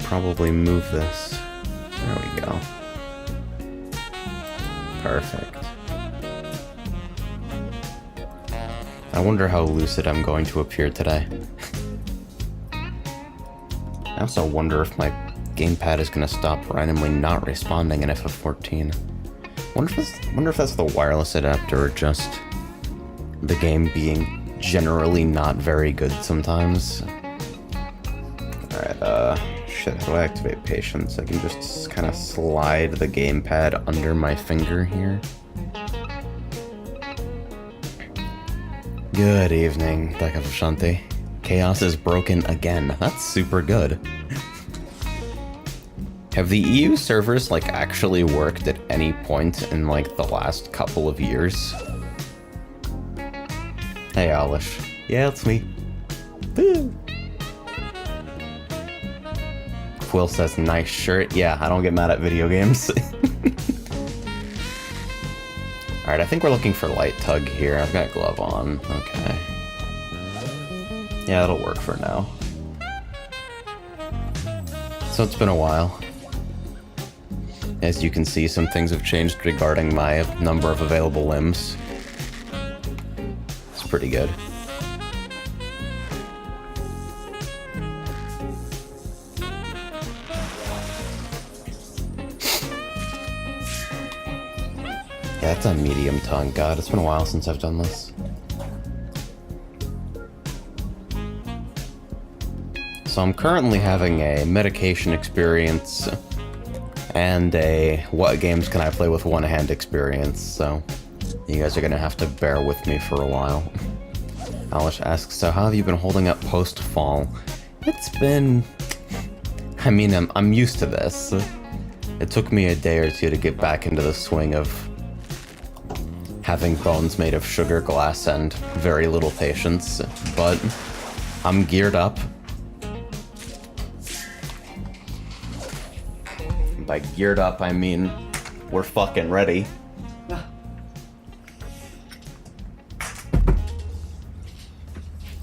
probably move this. There we go. Perfect. I wonder how lucid I'm going to appear today. I also wonder if my gamepad is going to stop randomly not responding in FF14. Wonder if that's the wireless adapter or just the game being generally not very good sometimes. Alright, shit, how do I activate patience? I can just kind of slide the gamepad under my finger here. Good evening, FFXIV. Chaos is broken again. That's super good. Have the EU servers, like, actually worked at any point in, like, the last couple of years? Hey, Alish. Yeah, it's me. Woo! Quill says, nice shirt. Yeah, I don't get mad at video games. Alright, I think we're looking for light tug here. I've got glove on. Okay. Yeah, that'll work for now. So it's been a while. As you can see, some things have changed regarding my number of available limbs. It's pretty good. Yeah, it's a medium tongue. God, it's been a while since I've done this. So I'm currently having a medication experience and a what games can I play with one hand experience, so you guys are gonna have to bear with me for a while. Alish asks, so how have you been holding up post-fall? It's been... I mean, I'm used to this. It took me a day or two to get back into the swing of having bones made of sugar glass and very little patience, but I'm geared up. By geared up, I mean we're fucking ready.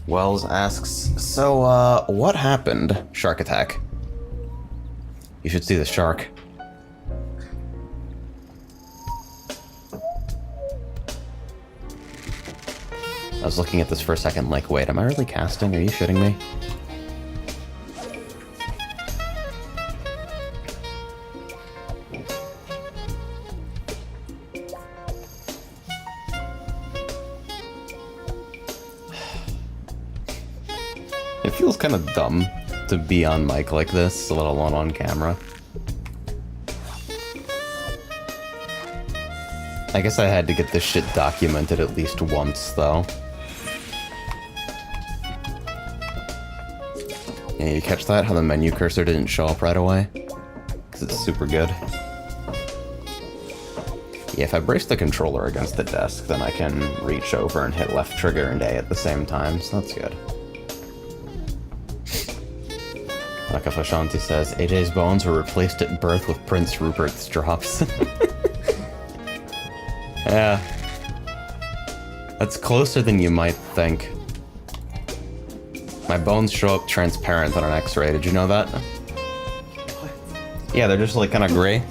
Wells asks, so, what happened? Shark attack. You should see the shark. I was looking at this for a second like, wait, am I really casting? Are you shitting me? It feels kind of dumb to be on mic like this, let alone on camera. I guess I had to get this shit documented at least once, though. Yeah, you catch that? How the menu cursor didn't show up right away? Because it's super good. Yeah, if I brace the controller against the desk, then I can reach over and hit left trigger and A at the same time, so that's good. Akafashanti says, AJ's bones were replaced at birth with Prince Rupert's drops. Yeah. That's closer than you might think. My bones show up transparent on an X-ray, did you know that? What? Yeah, they're just like kind of gray.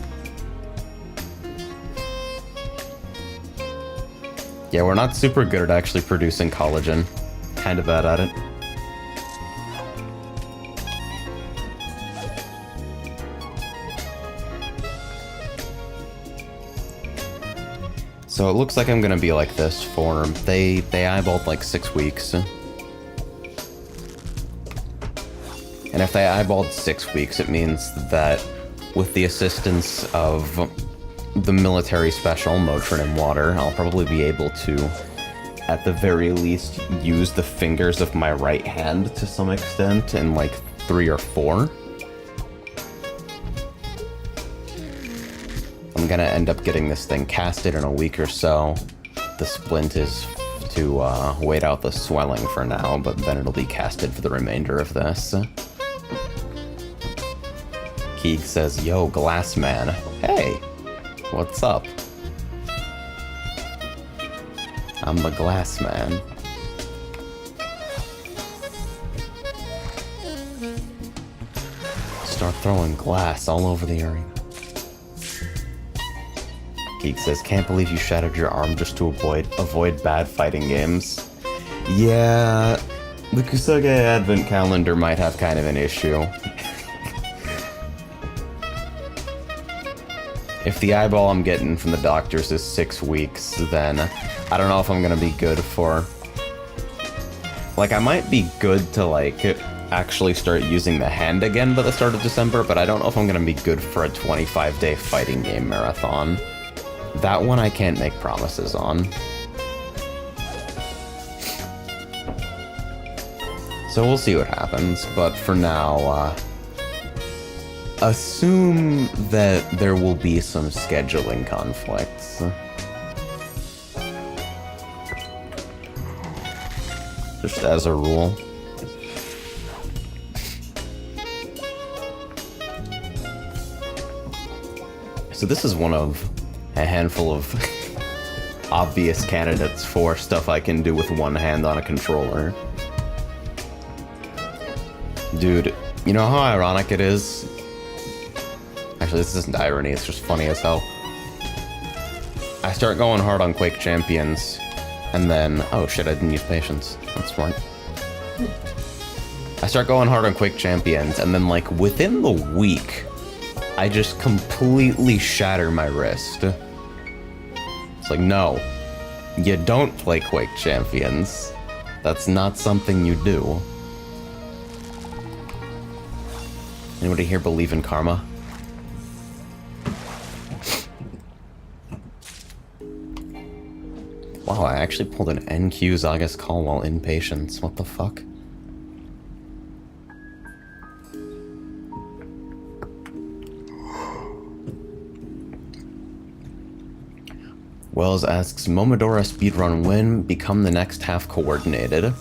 Yeah, we're not super good at actually producing collagen. Kind of bad at it. So it looks like I'm gonna be like this for... They eyeballed like 6 weeks. And if they eyeballed 6 weeks, it means that with the assistance of the military special, Motrin and water, I'll probably be able to, at the very least, use the fingers of my right hand to some extent in like 3 or 4. I'm gonna end up getting this thing casted in a week or so. The splint is to wait out the swelling for now, but then it'll be casted for the remainder of this. Keeg says, yo, Glass Man. Hey, what's up? I'm the Glass Man. start throwing glass all over the arena. Geek says, can't believe you shattered your arm just to avoid bad fighting games. Yeah, the Kusage Advent Calendar might have kind of an issue. If the eyeball I'm getting from the doctors is 6 weeks, then I don't know if I'm gonna be good for... Like, I might be good to, like, actually start using the hand again by the start of December, but I don't know if I'm gonna be good for a 25-day fighting game marathon. That one I can't make promises on. So we'll see what happens, but for now, assume that there will be some scheduling conflicts. Just as a rule. So this is one of a handful of obvious candidates for stuff I can do with one hand on a controller. Dude, you know how ironic it is? Actually, this isn't irony, it's just funny as hell. I start going hard on Quake Champions, and then... Oh shit, I didn't use patience. That's smart. I start going hard on Quake Champions, and then, like, within the week, I just completely shatter my wrist. It's like, no. You don't play Quake Champions. That's not something you do. Anybody here believe in karma? Wow, I actually pulled an NQ Zagas call while in patience. What the fuck? Wells asks, Momodora speedrun win, become the next half coordinated.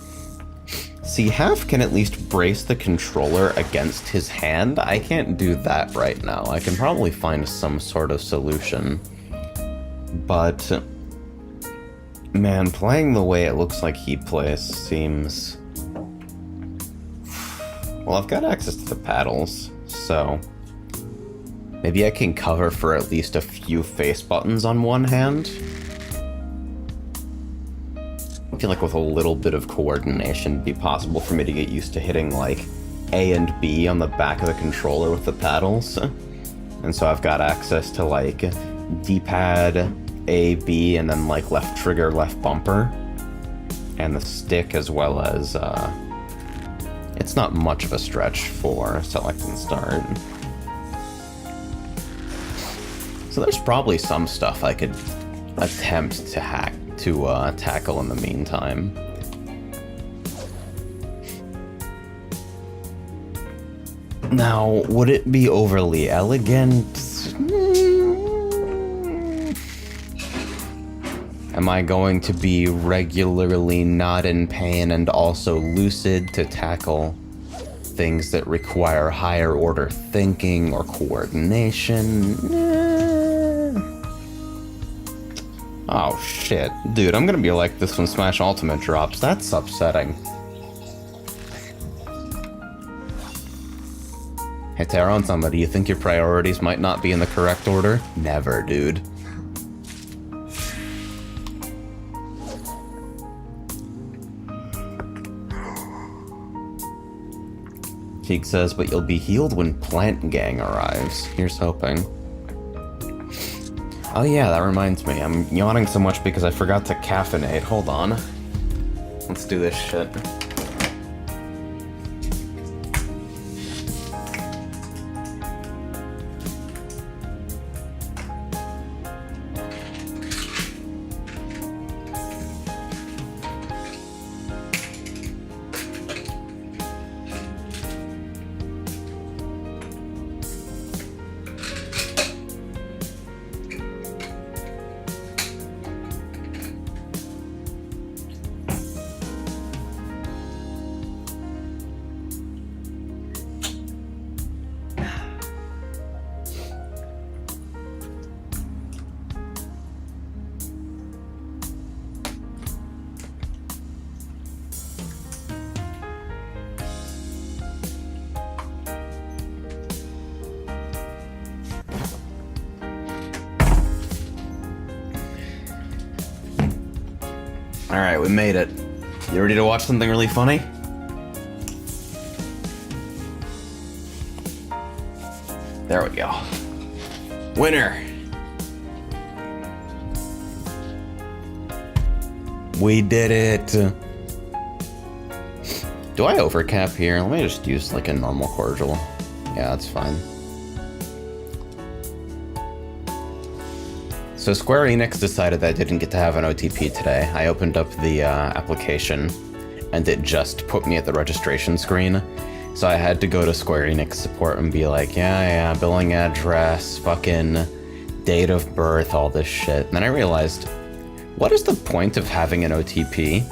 See, half can at least brace the controller against his hand. I can't do that right now. I can probably find some sort of solution. But... man, playing the way it looks like he plays seems... Well, I've got access to the paddles, so... maybe I can cover for at least a few face buttons on one hand. I feel like with a little bit of coordination, it'd be possible for me to get used to hitting, like, A and B on the back of the controller with the paddles. And so I've got access to, like, D-pad, A, B, and then, like, left trigger, left bumper. And the stick, as well as, it's not much of a stretch for select and start. So there's probably some stuff I could attempt to tackle in the meantime. Now, would it be overly elegant? Am I going to be regularly not in pain and also lucid to tackle things that require higher order thinking or coordination? Oh shit. Dude, I'm gonna be like this when Smash Ultimate drops. That's upsetting. Hey Taron-sama, do you think your priorities might not be in the correct order? Never, dude. Cheek says, but you'll be healed when Plant Gang arrives. Here's hoping. Oh yeah, that reminds me. I'm yawning so much because I forgot to caffeinate. Hold on. Let's do this shit. Alright, we made it. You ready to watch something really funny? There we go. Winner! We did it! Do I overcap here? Let me just use like a normal cordial. Yeah, that's fine. So Square Enix decided that I didn't get to have an OTP today. I opened up the application and it just put me at the registration screen. So I had to go to Square Enix support and be like, yeah, billing address, fucking date of birth, all this shit. And then I realized, what is the point of having an OTP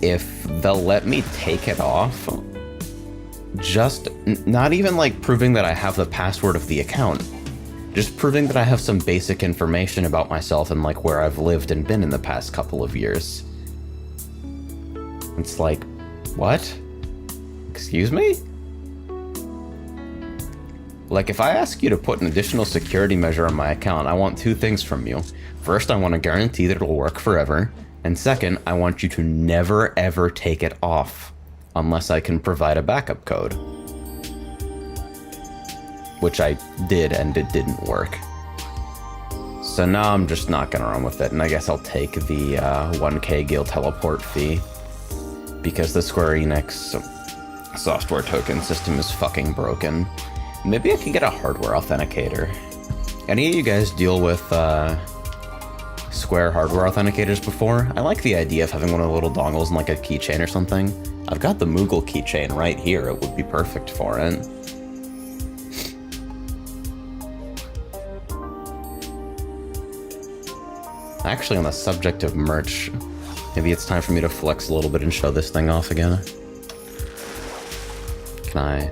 if they'll let me take it off? Just not even like proving that I have the password of the account. Just proving that I have some basic information about myself and like where I've lived and been in the past couple of years. It's like, what? Excuse me? Like, if I ask you to put an additional security measure on my account, I want two things from you. First, I want to guarantee that it'll work forever. And second, I want you to never ever take it off unless I can provide a backup code. Which I did, and it didn't work. So now I'm just not gonna run with it, and I guess I'll take the 1K Gil teleport fee. Because the Square Enix software token system is fucking broken. Maybe I could get a hardware authenticator. Any of you guys deal with Square hardware authenticators before? I like the idea of having one of the little dongles in like a keychain or something. I've got the Moogle keychain right here. It would be perfect for it. Actually, on the subject of merch, maybe it's time for me to flex a little bit and show this thing off again. Can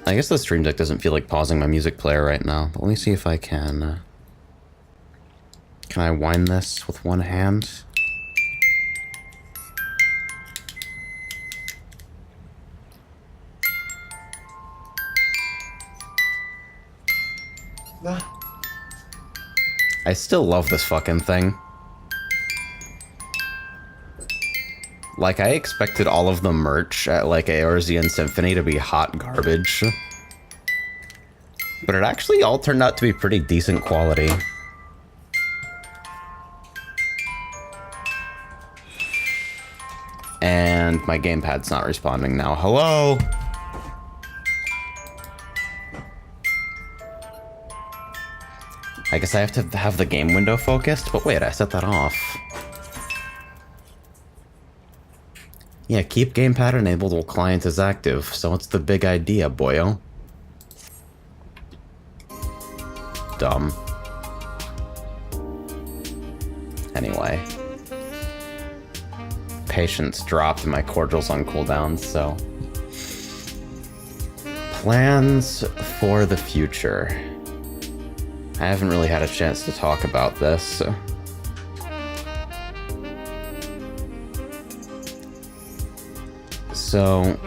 I guess the Stream Deck doesn't feel like pausing my music player right now, but let me see if I can. Can I wind this with one hand? I still love this fucking thing. Like, I expected all of the merch at, like, Eorzean Symphony to be hot garbage. But it actually all turned out to be pretty decent quality. And my gamepad's not responding now. Hello? I guess I have to have the game window focused, but wait, I set that off. Yeah, keep gamepad enabled while client is active, so what's the big idea, boyo? Dumb. Anyway. Patience dropped and my cordial's on cooldown, so... Plans for the future. I haven't really had a chance to talk about this, so... So,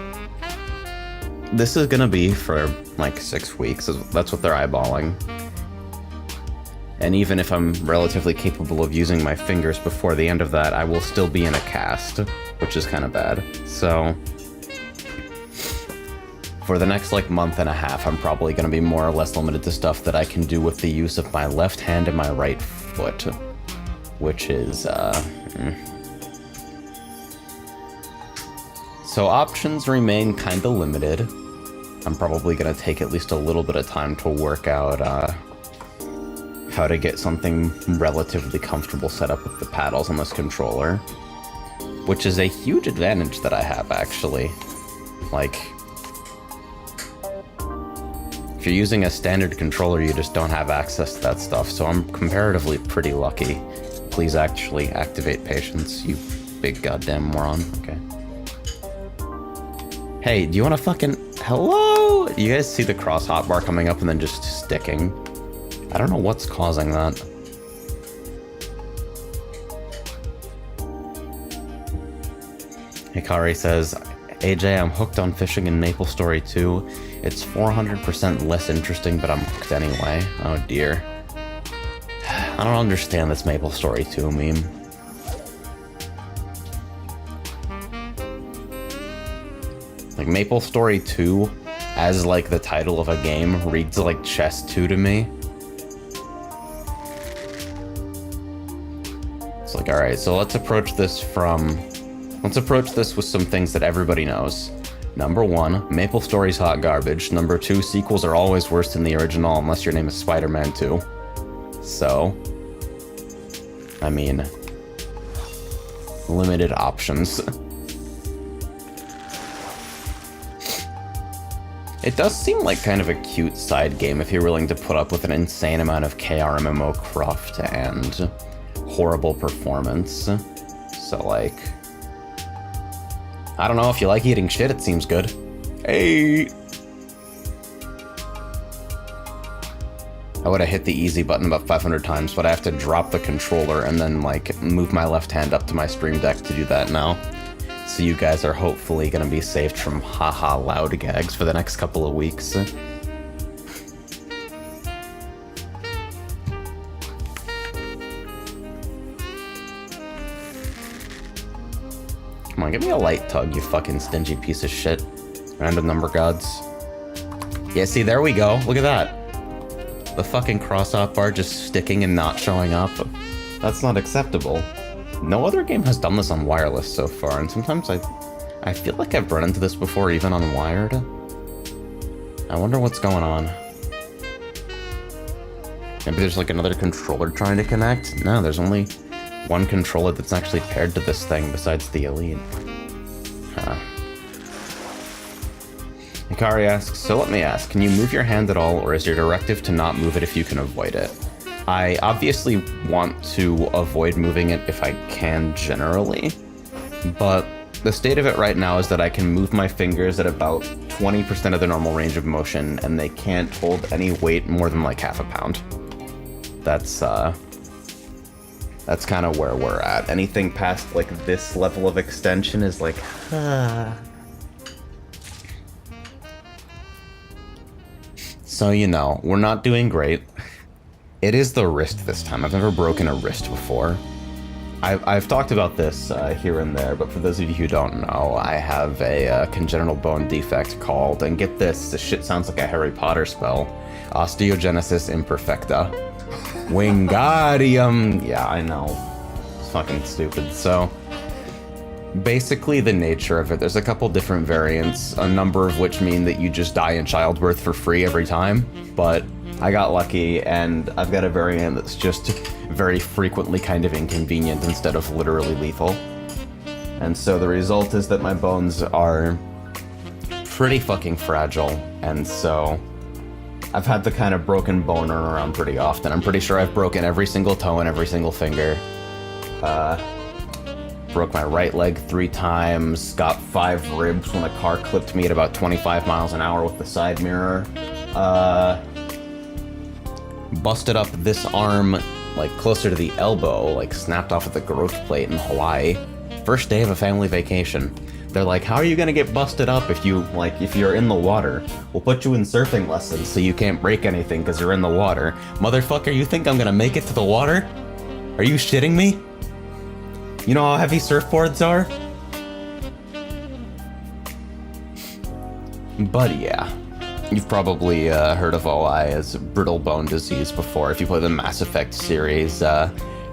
this is gonna be for like 6 weeks, that's what they're eyeballing. And even if I'm relatively capable of using my fingers before the end of that, I will still be in a cast, which is kind of bad. So, for the next like month and a half, I'm probably gonna be more or less limited to stuff that I can do with the use of my left hand and my right foot, which is, So options remain kinda limited. I'm probably gonna take at least a little bit of time to work out how to get something relatively comfortable set up with the paddles on this controller. Which is a huge advantage that I have, actually. Like, if you're using a standard controller, you just don't have access to that stuff, so I'm comparatively pretty lucky. Please actually activate patience, you big goddamn moron. Okay. Hey, do you want to fucking... Hello? You guys see the cross hotbar coming up and then just sticking? I don't know what's causing that. Hikari says, AJ, I'm hooked on fishing in MapleStory 2. It's 400% less interesting, but I'm hooked anyway. Oh dear. I don't understand this MapleStory 2 meme. Like, MapleStory 2, as, like, the title of a game, reads like Chess 2 to me. It's like, alright, so let's approach this with some things that everybody knows. Number 1, MapleStory's hot garbage. Number 2, sequels are always worse than the original unless your name is Spider-Man 2. So, I mean, limited options. It does seem like kind of a cute side game if you're willing to put up with an insane amount of KRMMO cruft and horrible performance. So, like, I don't know, if you like eating shit, it seems good. Hey! I would have hit the easy button about 500 times, but I have to drop the controller and then, like, move my left hand up to my stream deck to do that now. So you guys are hopefully gonna be saved from haha loud gags for the next couple of weeks. Come on, give me a light tug, you fucking stingy piece of shit. Random number gods. Yeah, see, there we go. Look at that. The fucking cross-off bar just sticking and not showing up. That's not acceptable. No other game has done this on wireless so far, and sometimes I feel like I've run into this before, even on wired. I wonder what's going on. Maybe there's like another controller trying to connect? No, there's only one controller that's actually paired to this thing besides the Elite. Huh. Hikari asks, so let me ask, can you move your hand at all, or is your directive to not move it if you can avoid it? I obviously want to avoid moving it if I can generally, but the state of it right now is that I can move my fingers at about 20% of the normal range of motion, and they can't hold any weight more than like half a pound. That's kind of where we're at. Anything past like this level of extension is like, So, you know, we're not doing great. It is the wrist this time. I've never broken a wrist before. I've talked about this here and there, but for those of you who don't know, I have a congenital bone defect called, and get this shit sounds like a Harry Potter spell, osteogenesis imperfecta. Wingardium! Yeah, I know. It's fucking stupid. So, basically the nature of it, there's a couple different variants, a number of which mean that you just die in childbirth for free every time, but I got lucky, and I've got a variant that's just very frequently kind of inconvenient instead of literally lethal. And so the result is that my bones are pretty fucking fragile, and so I've had the kind of broken bone run around pretty often. I'm pretty sure I've broken every single toe and every single finger. Broke my right leg 3 times, got 5 ribs when a car clipped me at about 25 miles an hour with the side mirror. Busted up this arm, like, closer to the elbow, like, snapped off at the growth plate in Hawaii. First day of a family vacation. They're like, how are you gonna get busted up if you're in the water? We'll put you in surfing lessons so you can't break anything because you're in the water. Motherfucker, you think I'm gonna make it to the water? Are you shitting me? You know how heavy surfboards are? But yeah. You've probably heard of OI as brittle bone disease before. If you play the Mass Effect series,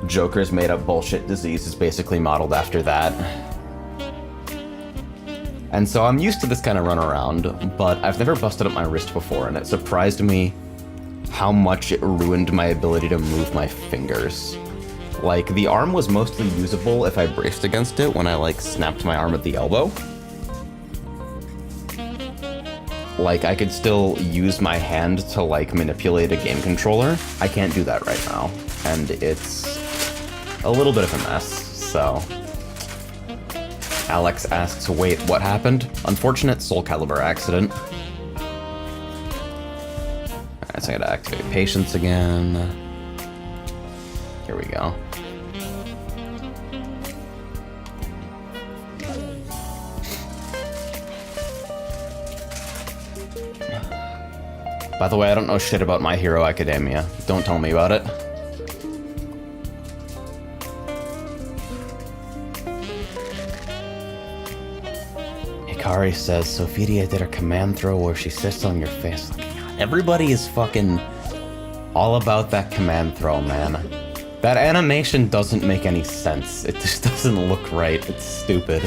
Joker's made-up bullshit disease is basically modeled after that. And so I'm used to this kind of runaround, but I've never busted up my wrist before, and it surprised me how much it ruined my ability to move my fingers. Like, the arm was mostly usable if I braced against it when I, like, snapped my arm at the elbow. Like, I could still use my hand to, like, manipulate a game controller. I can't do that right now, and it's a little bit of a mess, so. Alex asks, wait, what happened? Unfortunate Soul Calibur accident. Alright, so I gotta activate patience again. Here we go. By the way, I don't know shit about My Hero Academia. Don't tell me about it. Hikari says, Sophidia did her command throw where she sits on your face. Everybody is fucking all about that command throw, man. That animation doesn't make any sense. It just doesn't look right. It's stupid.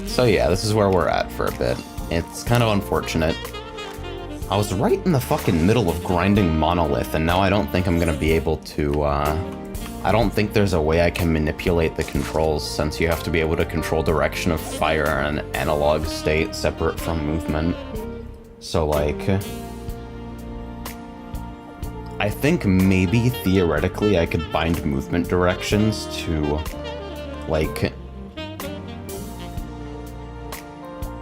So yeah, this is where we're at for a bit. It's kind of unfortunate. I was right in the fucking middle of grinding Monolith, and now I don't think I'm gonna be able to, I don't think there's a way I can manipulate the controls, since you have to be able to control direction of fire in an analog state separate from movement. So, like, I think maybe, theoretically, I could bind movement directions to, like,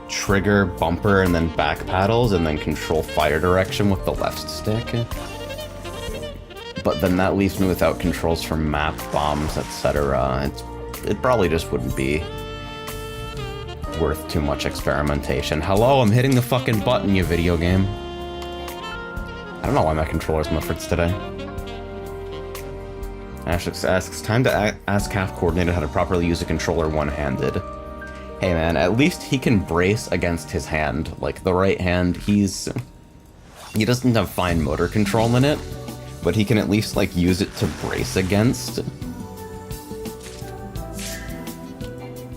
trigger bumper and then back paddles and then control fire direction with the left stick. But then that leaves me without controls for map, bombs, etc. It probably just wouldn't be worth too much experimentation. Hello, I'm hitting the fucking button, you video game. I don't know why my controller's muffled today. Ashley asks, time to ask half coordinated how to properly use a controller one-handed. Hey man, at least he can brace against his hand. Like, the right hand, he doesn't have fine motor control in it, but he can at least, like, use it to brace against.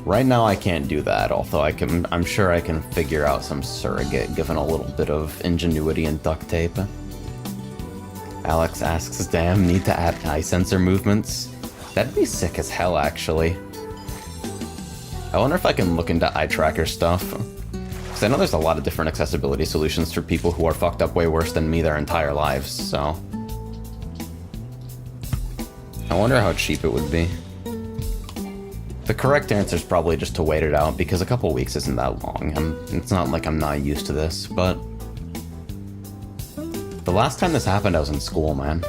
Right now I can't do that, although I'm sure I can figure out some surrogate given a little bit of ingenuity and duct tape. Alex asks, damn, need to add eye sensor movements? That'd be sick as hell, actually. I wonder if I can look into eye tracker stuff. Because I know there's a lot of different accessibility solutions for people who are fucked up way worse than me their entire lives, so... I wonder how cheap it would be. The correct answer is probably just to wait it out, because a couple weeks isn't that long. It's not like I'm not used to this, but... The last time this happened, I was in school, man.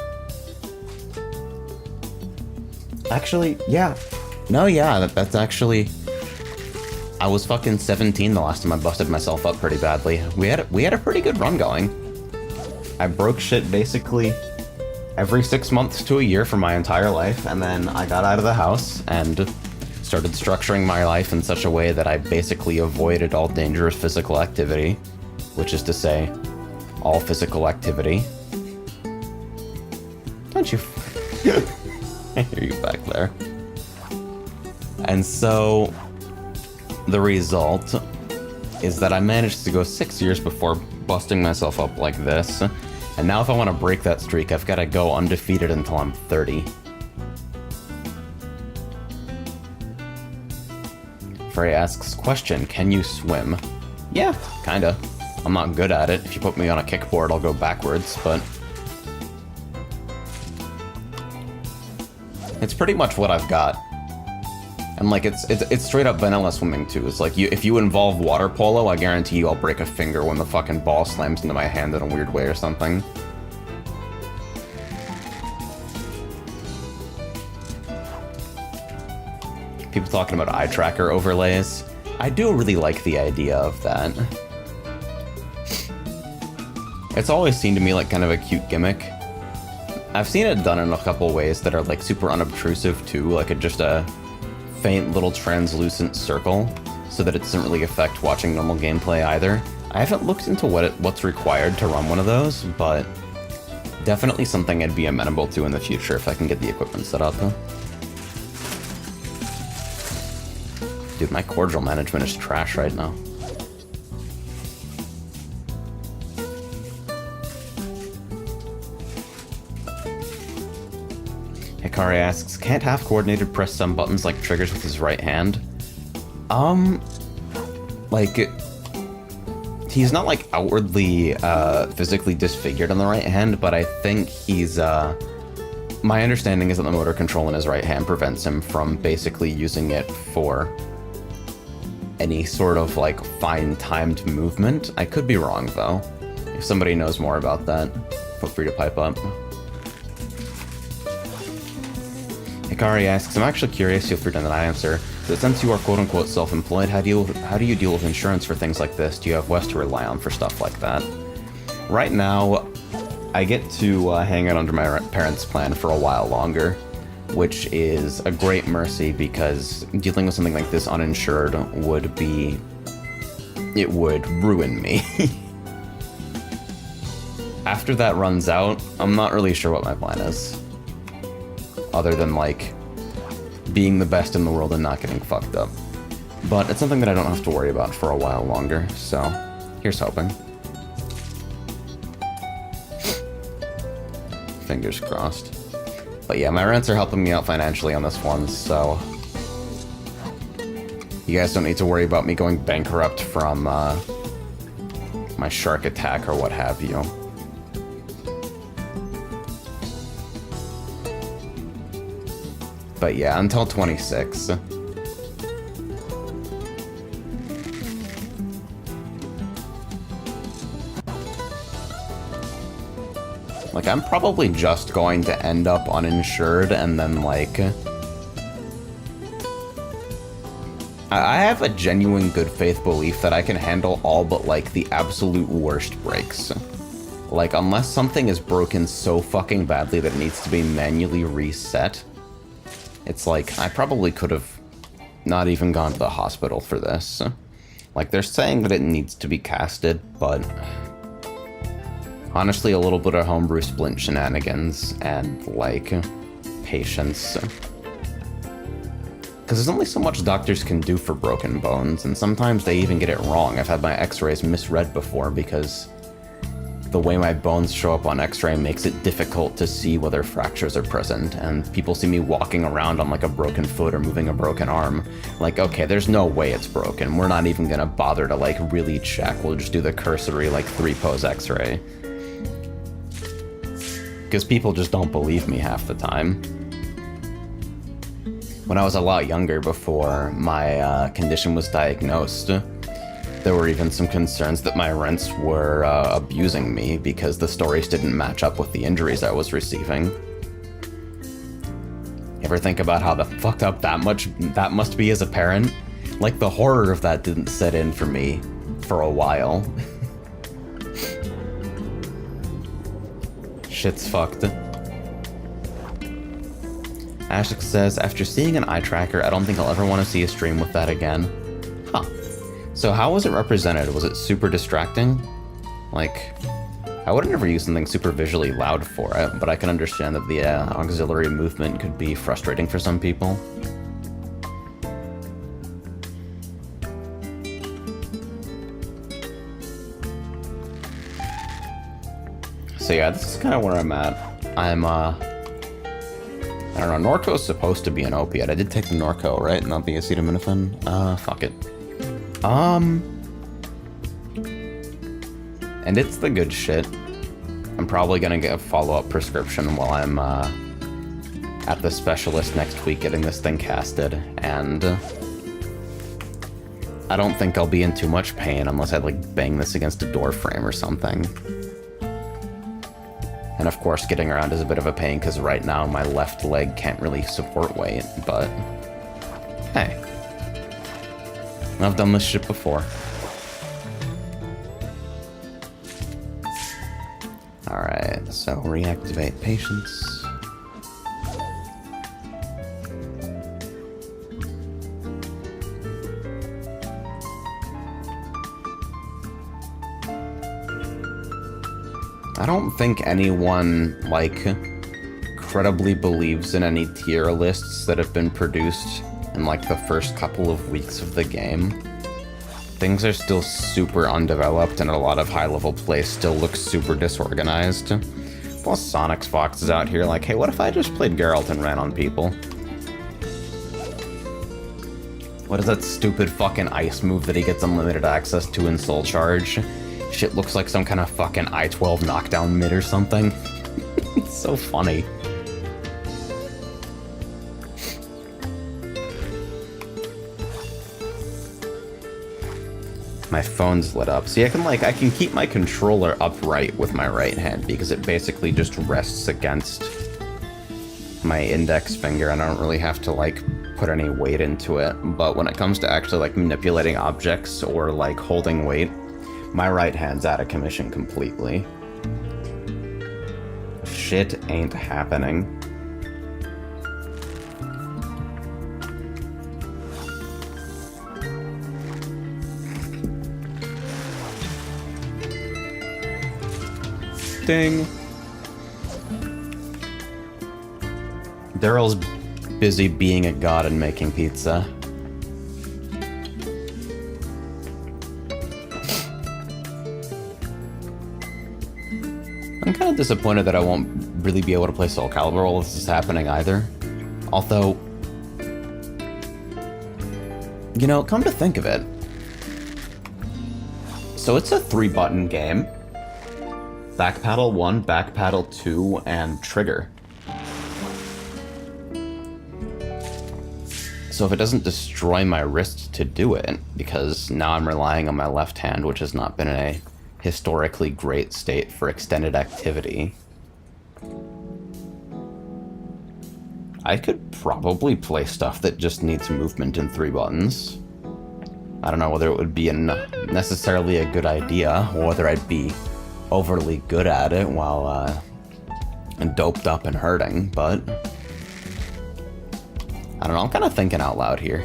Actually, yeah. No, yeah, that's actually... I was fucking 17 the last time I busted myself up pretty badly. We had a pretty good run going. I broke shit basically every 6 months to a year for my entire life, and then I got out of the house and started structuring my life in such a way that I basically avoided all dangerous physical activity, which is to say, all physical activity. Don't you... I hear you back there. And so... the result is that I managed to go 6 years before busting myself up like this, and now if I want to break that streak, I've got to go undefeated until I'm 30. Frey asks, question, can you swim? Yeah, kinda. I'm not good at it. If you put me on a kickboard, I'll go backwards, but... it's pretty much what I've got. And like, it's straight up vanilla swimming too. It's like, if you involve water polo, I guarantee you I'll break a finger when the fucking ball slams into my hand in a weird way or something. People talking about eye tracker overlays. I do really like the idea of that. It's always seemed to me like kind of a cute gimmick. I've seen it done in a couple ways that are like super unobtrusive too, like just a faint little translucent circle, so that it doesn't really affect watching normal gameplay either. I haven't looked into what's required to run one of those, but definitely something I'd be amenable to in the future if I can get the equipment set up. Dude, my cordial management is trash right now. Hikari asks, can't half-coordinated press some buttons like triggers with his right hand? Like, he's not, like, outwardly, physically disfigured on the right hand, but I think he's, my understanding is that the motor control in his right hand prevents him from basically using it for any sort of, like, fine-timed movement. I could be wrong, though. If somebody knows more about that, feel free to pipe up. Hikari asks, I'm actually curious, feel free to not answer, that since you are quote-unquote self-employed, how do you deal with insurance for things like this? Do you have Wes to rely on for stuff like that? Right now, I get to hang out under my parents' plan for a while longer, which is a great mercy because dealing with something like this uninsured would be... it would ruin me. After that runs out, I'm not really sure what my plan is. Other than, like, being the best in the world and not getting fucked up. But it's something that I don't have to worry about for a while longer, so here's hoping. Fingers crossed. But yeah, my rents are helping me out financially on this one, so... you guys don't need to worry about me going bankrupt from, my shark attack or what have you. But yeah, until 26. Like, I'm probably just going to end up uninsured and then, like... I have a genuine good faith belief that I can handle all but, like, the absolute worst breaks. Like, unless something is broken so fucking badly that it needs to be manually reset, it's like, I probably could have not even gone to the hospital for this. Like, they're saying that it needs to be casted, but... honestly, a little bit of homebrew splint shenanigans and, like, patience. Because there's only so much doctors can do for broken bones, and sometimes they even get it wrong. I've had my x-rays misread before because the way my bones show up on x-ray makes it difficult to see whether fractures are present, and people see me walking around on, like, a broken foot or moving a broken arm. Like, okay, there's no way it's broken. We're not even gonna bother to, like, really check. We'll just do the cursory, like, 3-pose x-ray. Because people just don't believe me half the time. When I was a lot younger, before my condition was diagnosed, there were even some concerns that my rents were abusing me because the stories didn't match up with the injuries I was receiving. You ever think about how fucked up that must be as a parent? Like, the horror of that didn't set in for me for a while. Shit's fucked. Ashik says, after seeing an eye tracker, I don't think I'll ever want to see a stream with that again. Huh. So how was it represented? Was it super distracting? Like, I would never use something super visually loud for it, but I can understand that the auxiliary movement could be frustrating for some people. So yeah, this is kind of where I'm at. I'm, I don't know, Norco is supposed to be an opiate. I did take the Norco, right? Not the acetaminophen? Fuck it. And it's the good shit. I'm probably gonna get a follow-up prescription while I'm, at the specialist next week getting this thing casted, and I don't think I'll be in too much pain unless I, like, bang this against a door frame or something. And of course, getting around is a bit of a pain because right now my left leg can't really support weight, but hey, I've done this shit before. Alright, so reactivate patience. I don't think anyone, like, credibly believes in any tier lists that have been produced in, like, the first couple of weeks of the game. Things are still super undeveloped, and a lot of high-level play still looks super disorganized. Plus, Sonic's Fox is out here like, hey, what if I just played Geralt and ran on people? What is that stupid fucking ice move that he gets unlimited access to in Soul Charge? Shit looks like some kind of fucking I-12 knockdown mid or something. It's so funny. My phone's lit up. See, I can keep my controller upright with my right hand because it basically just rests against my index finger and I don't really have to, like, put any weight into it. But when it comes to actually, like, manipulating objects or, like, holding weight, my right hand's out of commission completely. shit ain't happening. Ding. Daryl's busy being a god and making pizza. I'm kind of disappointed that I won't really be able to play Soul Calibur while this is happening either. Although, you know, come to think of it, so it's a 3-button game. Back paddle 1, back paddle 2, and trigger. So if it doesn't destroy my wrist to do it, because now I'm relying on my left hand, which has not been in a historically great state for extended activity, I could probably play stuff that just needs movement in 3 buttons. I don't know whether it would be necessarily a good idea, or whether I'd be overly good at it while doped up and hurting, but I don't know, I'm kind of thinking out loud here.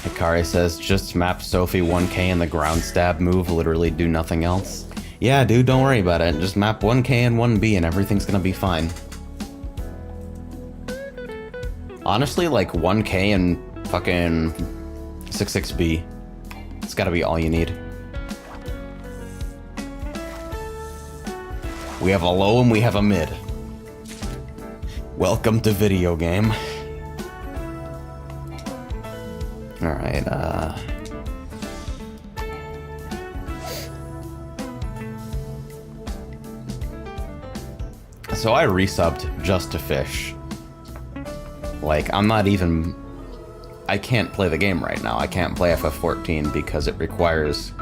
Hikari says, just map Sophie 1K and the ground stab move, literally do nothing else. Yeah, dude, don't worry about it. Just map 1K and 1B and everything's gonna be fine. Honestly, like 1K and fucking 66B. It's gotta be all you need. We have a low and we have a mid. Welcome to video game. Alright, so I resubbed just to fish. Like, I'm not even... I can't play the game right now. I can't play FF14 because it requires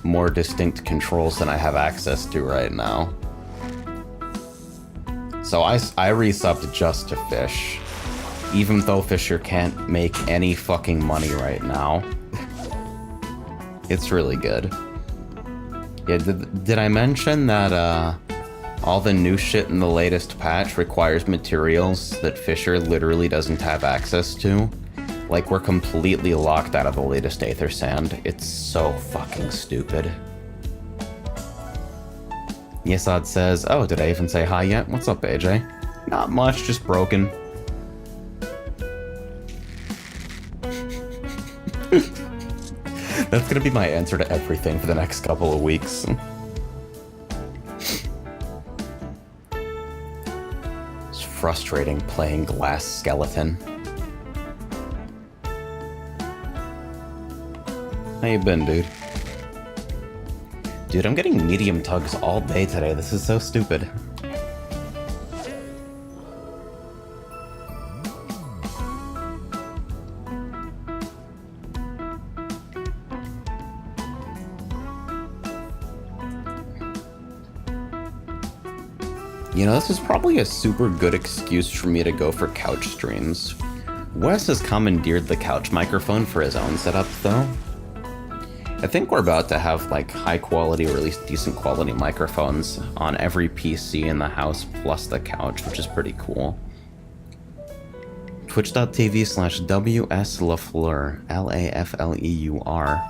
more distinct controls than I have access to right now. So I resubbed just to fish. Even though Fisher can't make any fucking money right now. It's really good. Yeah, did I mention that all the new shit in the latest patch requires materials that Fisher literally doesn't have access to? Like, we're completely locked out of the latest Aether Sand. It's so fucking stupid. Yesad says, oh, did I even say hi yet? What's up, AJ? Not much, just broken. That's gonna be my answer to everything for the next couple of weeks. It's frustrating playing Glass Skeleton. How you been, dude? Dude, I'm getting medium tugs all day today. This is so stupid. You know, this is probably a super good excuse for me to go for couch streams. Wes has commandeered the couch microphone for his own setup, though. I think we're about to have, like, high quality, or at least decent quality microphones on every PC in the house, plus the couch, which is pretty cool. Twitch.tv/WSLafleur, LAFLEUR.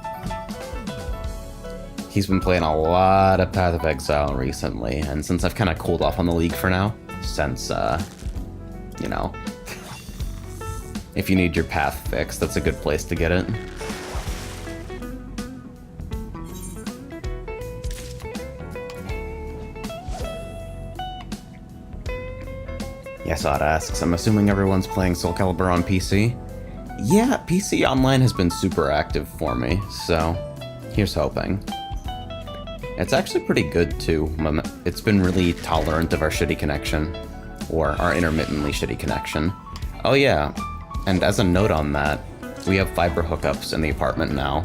He's been playing a lot of Path of Exile recently, and since I've kind of cooled off on the league for now, since, you know, if you need your path fixed, that's a good place to get it. Yesod asks, I'm assuming everyone's playing Soul Calibur on PC? Yeah, PC Online has been super active for me, so here's hoping. It's actually pretty good, too. It's been really tolerant of our shitty connection, or our intermittently shitty connection. Oh yeah, and as a note on that, we have fiber hookups in the apartment now,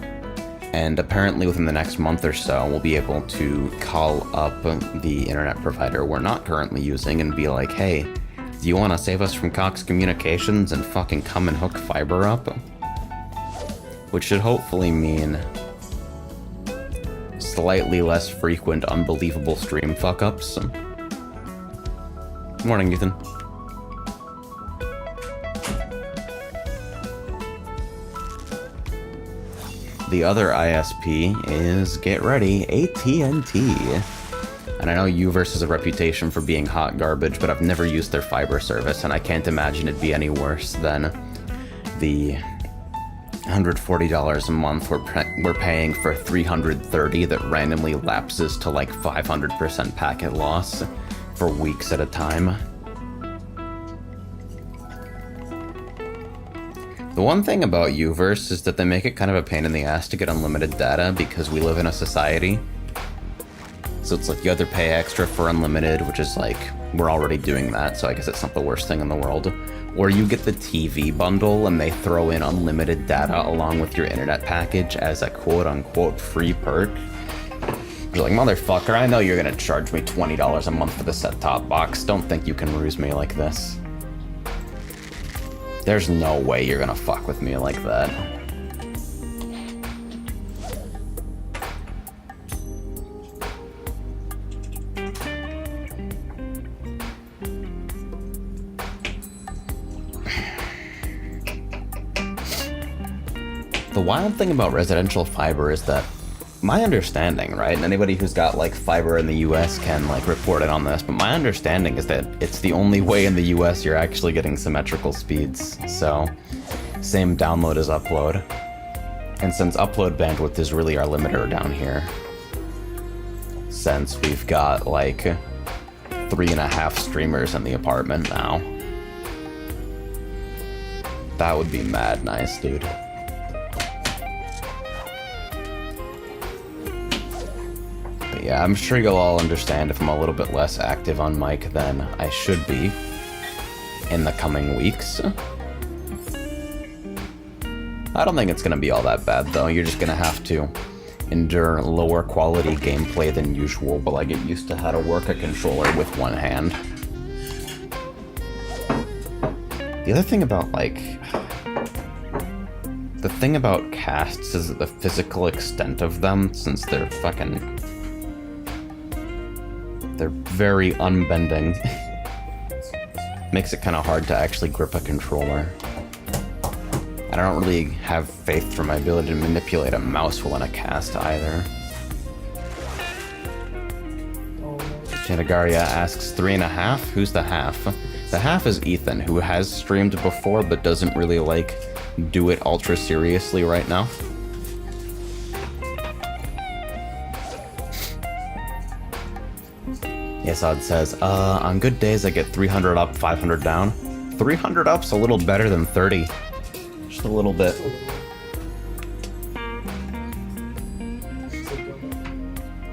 and apparently within the next month or so, we'll be able to call up the internet provider we're not currently using and be like, hey, do you want to save us from Cox Communications and fucking come and hook fiber up? Which should hopefully mean slightly less frequent, unbelievable stream fuck-ups. Morning, Ethan. The other ISP is, get ready, AT&T. And I know Uverse has a reputation for being hot garbage, but I've never used their fiber service, and I can't imagine it'd be any worse than the $140 a month we're paying for 330 that randomly lapses to like 500% packet loss for weeks at a time. The one thing about Uverse is that they make it kind of a pain in the ass to get unlimited data because we live in a society. So it's like you either pay extra for unlimited, which is like, we're already doing that, so I guess it's not the worst thing in the world. Or you get the TV bundle and they throw in unlimited data along with your internet package as a quote-unquote free perk. You're like, motherfucker, I know you're gonna charge me $20 a month for the set-top box. Don't think you can ruse me like this. There's no way you're gonna fuck with me like that. The wild thing about residential fiber is that my understanding, right, and anybody who's got like fiber in the US can like report it on this, but my understanding is that it's the only way in the US you're actually getting symmetrical speeds. So same download as upload. And since upload bandwidth is really our limiter down here, since we've got like 3.5 streamers in the apartment now, that would be mad nice, dude. Yeah, I'm sure you'll all understand if I'm a little bit less active on mic than I should be in the coming weeks. I don't think it's going to be all that bad, though. You're just going to have to endure lower quality gameplay than usual while I get used to how to work a controller with one hand. The other thing about, like... The thing about casts is the physical extent of them, since they're fucking... They're very unbending. Makes it kind of hard to actually grip a controller. I don't really have faith for my ability to manipulate a mouse while in a cast either. Chanagaria asks 3.5? Who's the half? The half is Ethan, who has streamed before but doesn't really like do it ultra seriously right now. Yesod says, on good days I get 300 up, 500 down. 300 up's a little better than 30. Just a little bit.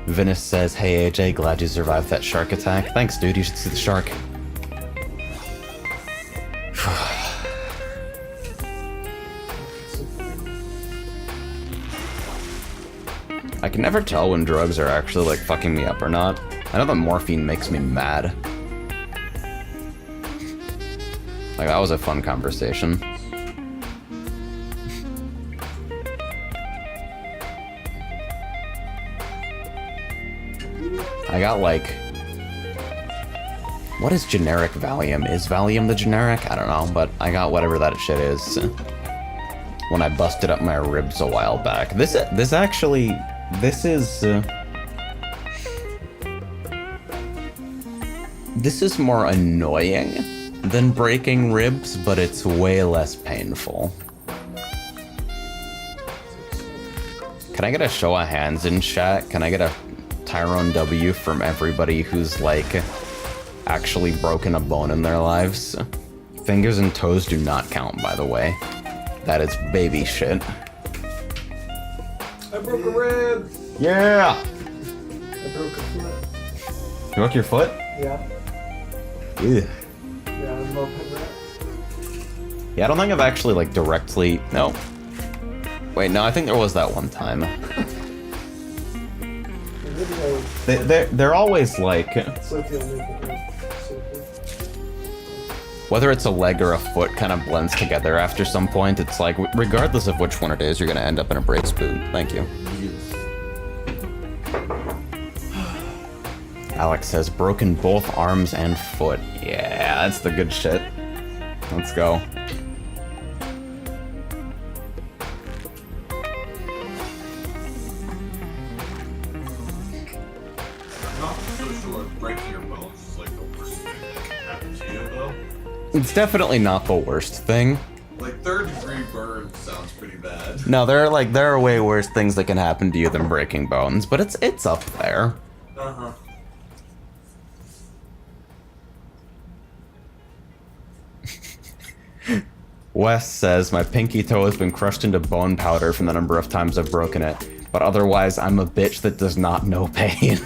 Venice says, hey AJ, glad you survived that shark attack. Thanks dude, you should see the shark. I can never tell when drugs are actually like fucking me up or not. I know that morphine makes me mad. Like, that was a fun conversation. I got like... What is generic Valium? Is Valium the generic? I don't know, but I got whatever that shit is. When I busted up my ribs a while back. This is more annoying than breaking ribs, but it's way less painful. Can I get a show of hands in chat? Can I get a Tyrone W from everybody who's like actually broken a bone in their lives? Fingers and toes do not count, by the way. That is baby shit. I broke a rib! Yeah! I broke a foot. You broke your foot? Yeah. Ew. Yeah, I'm open that. Yeah, I don't think I've actually like directly... No. Wait, no, I think there was that one time. They're always like... Whether it's a leg or a foot kind of blends together after some point. It's like, regardless of which one it is, you're going to end up in a brace boot. Thank you. Alex says, broken both arms and foot. Yeah, that's the good shit. Let's go. I'm not so sure if breaking your bones is like the worst thing that can happen to you, though. It's definitely not the worst thing. Like, third-degree burn sounds pretty bad. No, there are way worse things that can happen to you than breaking bones, but it's up there. Uh-huh. Wes says, my pinky toe has been crushed into bone powder from the number of times I've broken it, but otherwise I'm a bitch that does not know pain.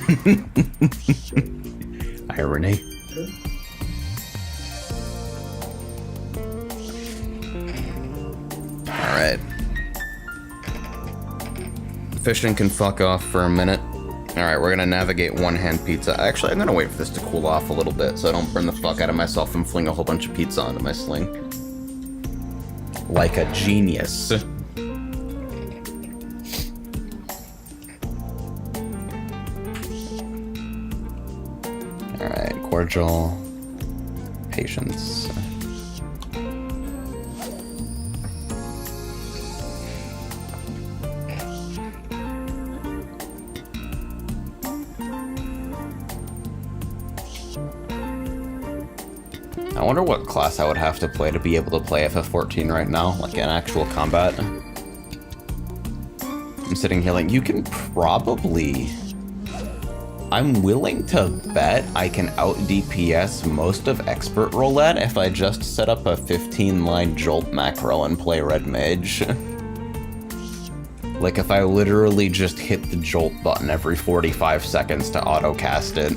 Irony. Alright. Fishing can fuck off for a minute. Alright, we're gonna navigate one-hand pizza. Actually, I'm gonna wait for this to cool off a little bit so I don't burn the fuck out of myself and fling a whole bunch of pizza onto my sling. Like a genius. Alright, cordial. Patience. I wonder what class I would have to play to be able to play FF14 right now, like in actual combat. I'm sitting here like, you can probably... I'm willing to bet I can out DPS most of Expert Roulette if I just set up a 15-line Jolt macro and play Red Mage. Like if I literally just hit the Jolt button every 45 seconds to auto-cast it.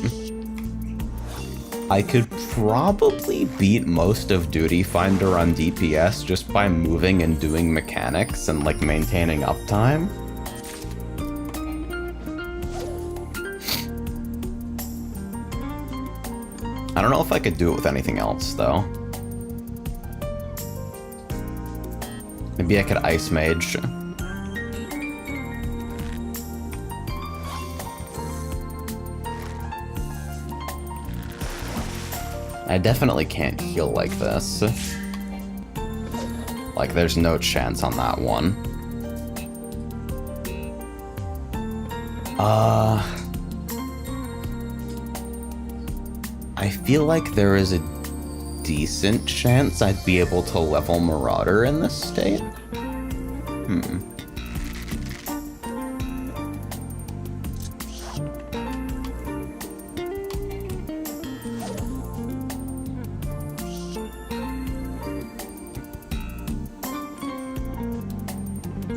I could probably beat most of Duty Finder on DPS just by moving and doing mechanics and like maintaining uptime. I don't know if I could do it with anything else though. Maybe I could Ice Mage. I definitely can't heal like this. Like, there's no chance on that one. I feel like there is a decent chance I'd be able to level Marauder in this state.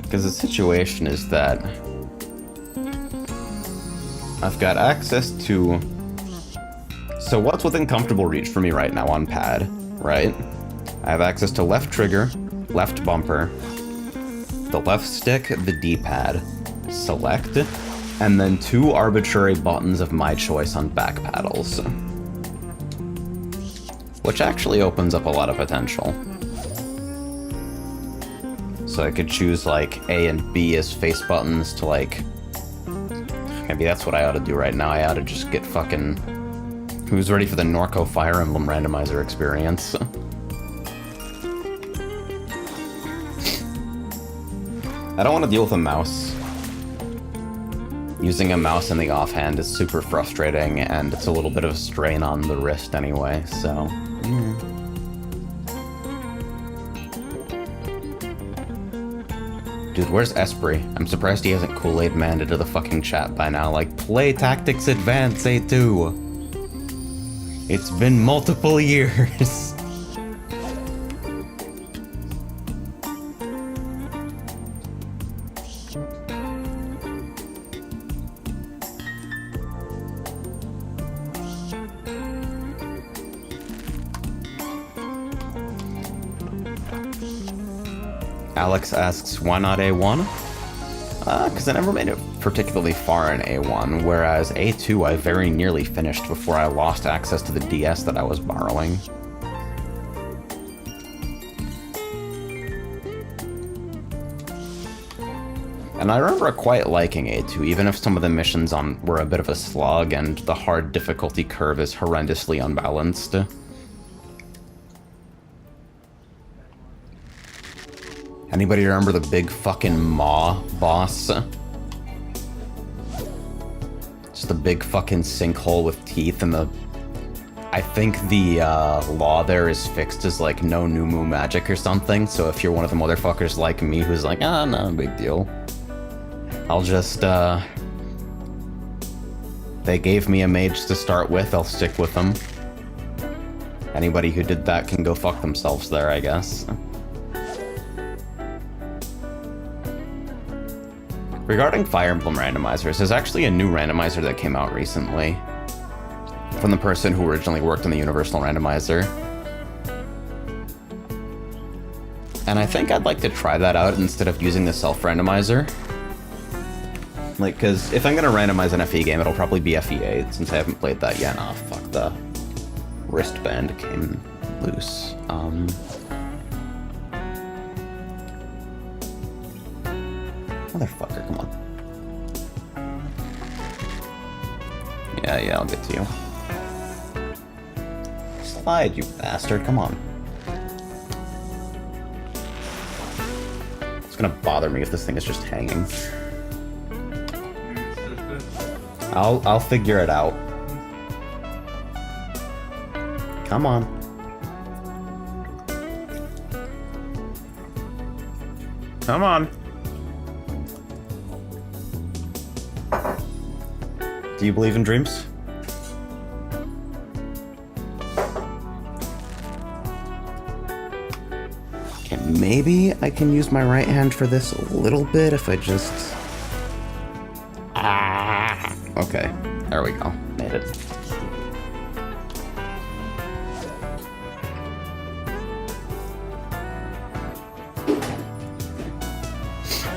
Because the situation is that I've got access to... So what's within comfortable reach for me right now on pad, right? I have access to left trigger, left bumper, the left stick, the D-pad, select, and then 2 arbitrary buttons of my choice on back paddles. Which actually opens up a lot of potential. So I could choose like A and B as face buttons to like... Maybe that's what I ought to do right now. I ought to just get fucking... Who's ready for the Norco Fire Emblem randomizer experience? I don't want to deal with a mouse. Using a mouse in the offhand is super frustrating, and it's a little bit of a strain on the wrist anyway, so... Dude, where's Esprit? I'm surprised he hasn't Kool-Aid Manned into the fucking chat by now. Like, play Tactics Advance A2. It's been multiple years. Alex asks, why not A1? Because I never made it particularly far in A1, whereas A2 I very nearly finished before I lost access to the DS that I was borrowing. And I remember quite liking A2, even if some of the missions were a bit of a slog and the hard difficulty curve is horrendously unbalanced. Anybody remember the big fucking Maw boss? Just the big fucking sinkhole with teeth, and I think the law there is fixed as like no new moo magic or something, so if you're one of the motherfuckers like me who's like, ah, no big deal, I'll just, they gave me a mage to start with, I'll stick with them. Anybody who did that can go fuck themselves there, I guess. Regarding Fire Emblem randomizers, there's actually a new randomizer that came out recently from the person who originally worked on the Universal Randomizer. And I think I'd like to try that out instead of using the self-randomizer. Like, because if I'm going to randomize an FE game, it'll probably be FE8, since I haven't played that yet. Oh, fuck, the wristband came loose. Motherfucker, come on. Yeah, I'll get to you. Slide, you bastard, come on. It's gonna bother me if this thing is just hanging. I'll figure it out. Come on. Come on. Do you believe in dreams? Okay, maybe I can use my right hand for this a little bit if I just... Ah! Okay, there we go. Made it.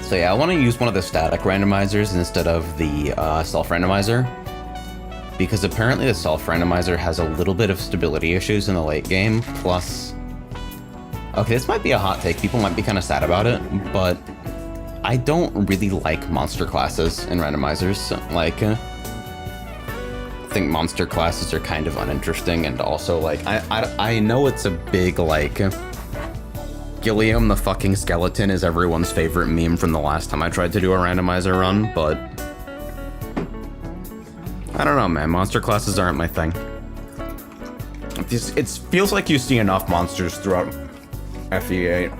So yeah, I want to use one of the static randomizers instead of the self-randomizer, because apparently the self-randomizer has a little bit of stability issues in the late game, plus... Okay, this might be a hot take, people might be kind of sad about it, but I don't really like monster classes in randomizers. Like, I think monster classes are kind of uninteresting, and also, like, I know it's a big, like... Gilliam the fucking skeleton is everyone's favorite meme from the last time I tried to do a randomizer run, but... I don't know, man. Monster classes aren't my thing. It feels like you see enough monsters throughout FE8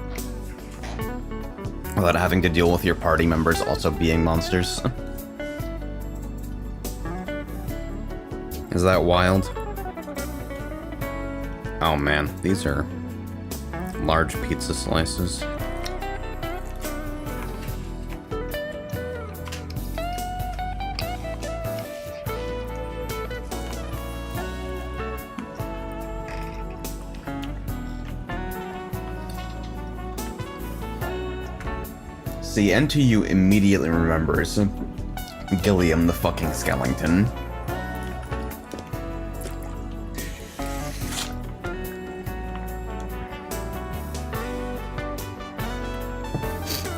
without having to deal with your party members also being monsters. Is that wild? Oh man, these are large pizza slices. See, NTU immediately remembers Gilliam the fucking skeleton.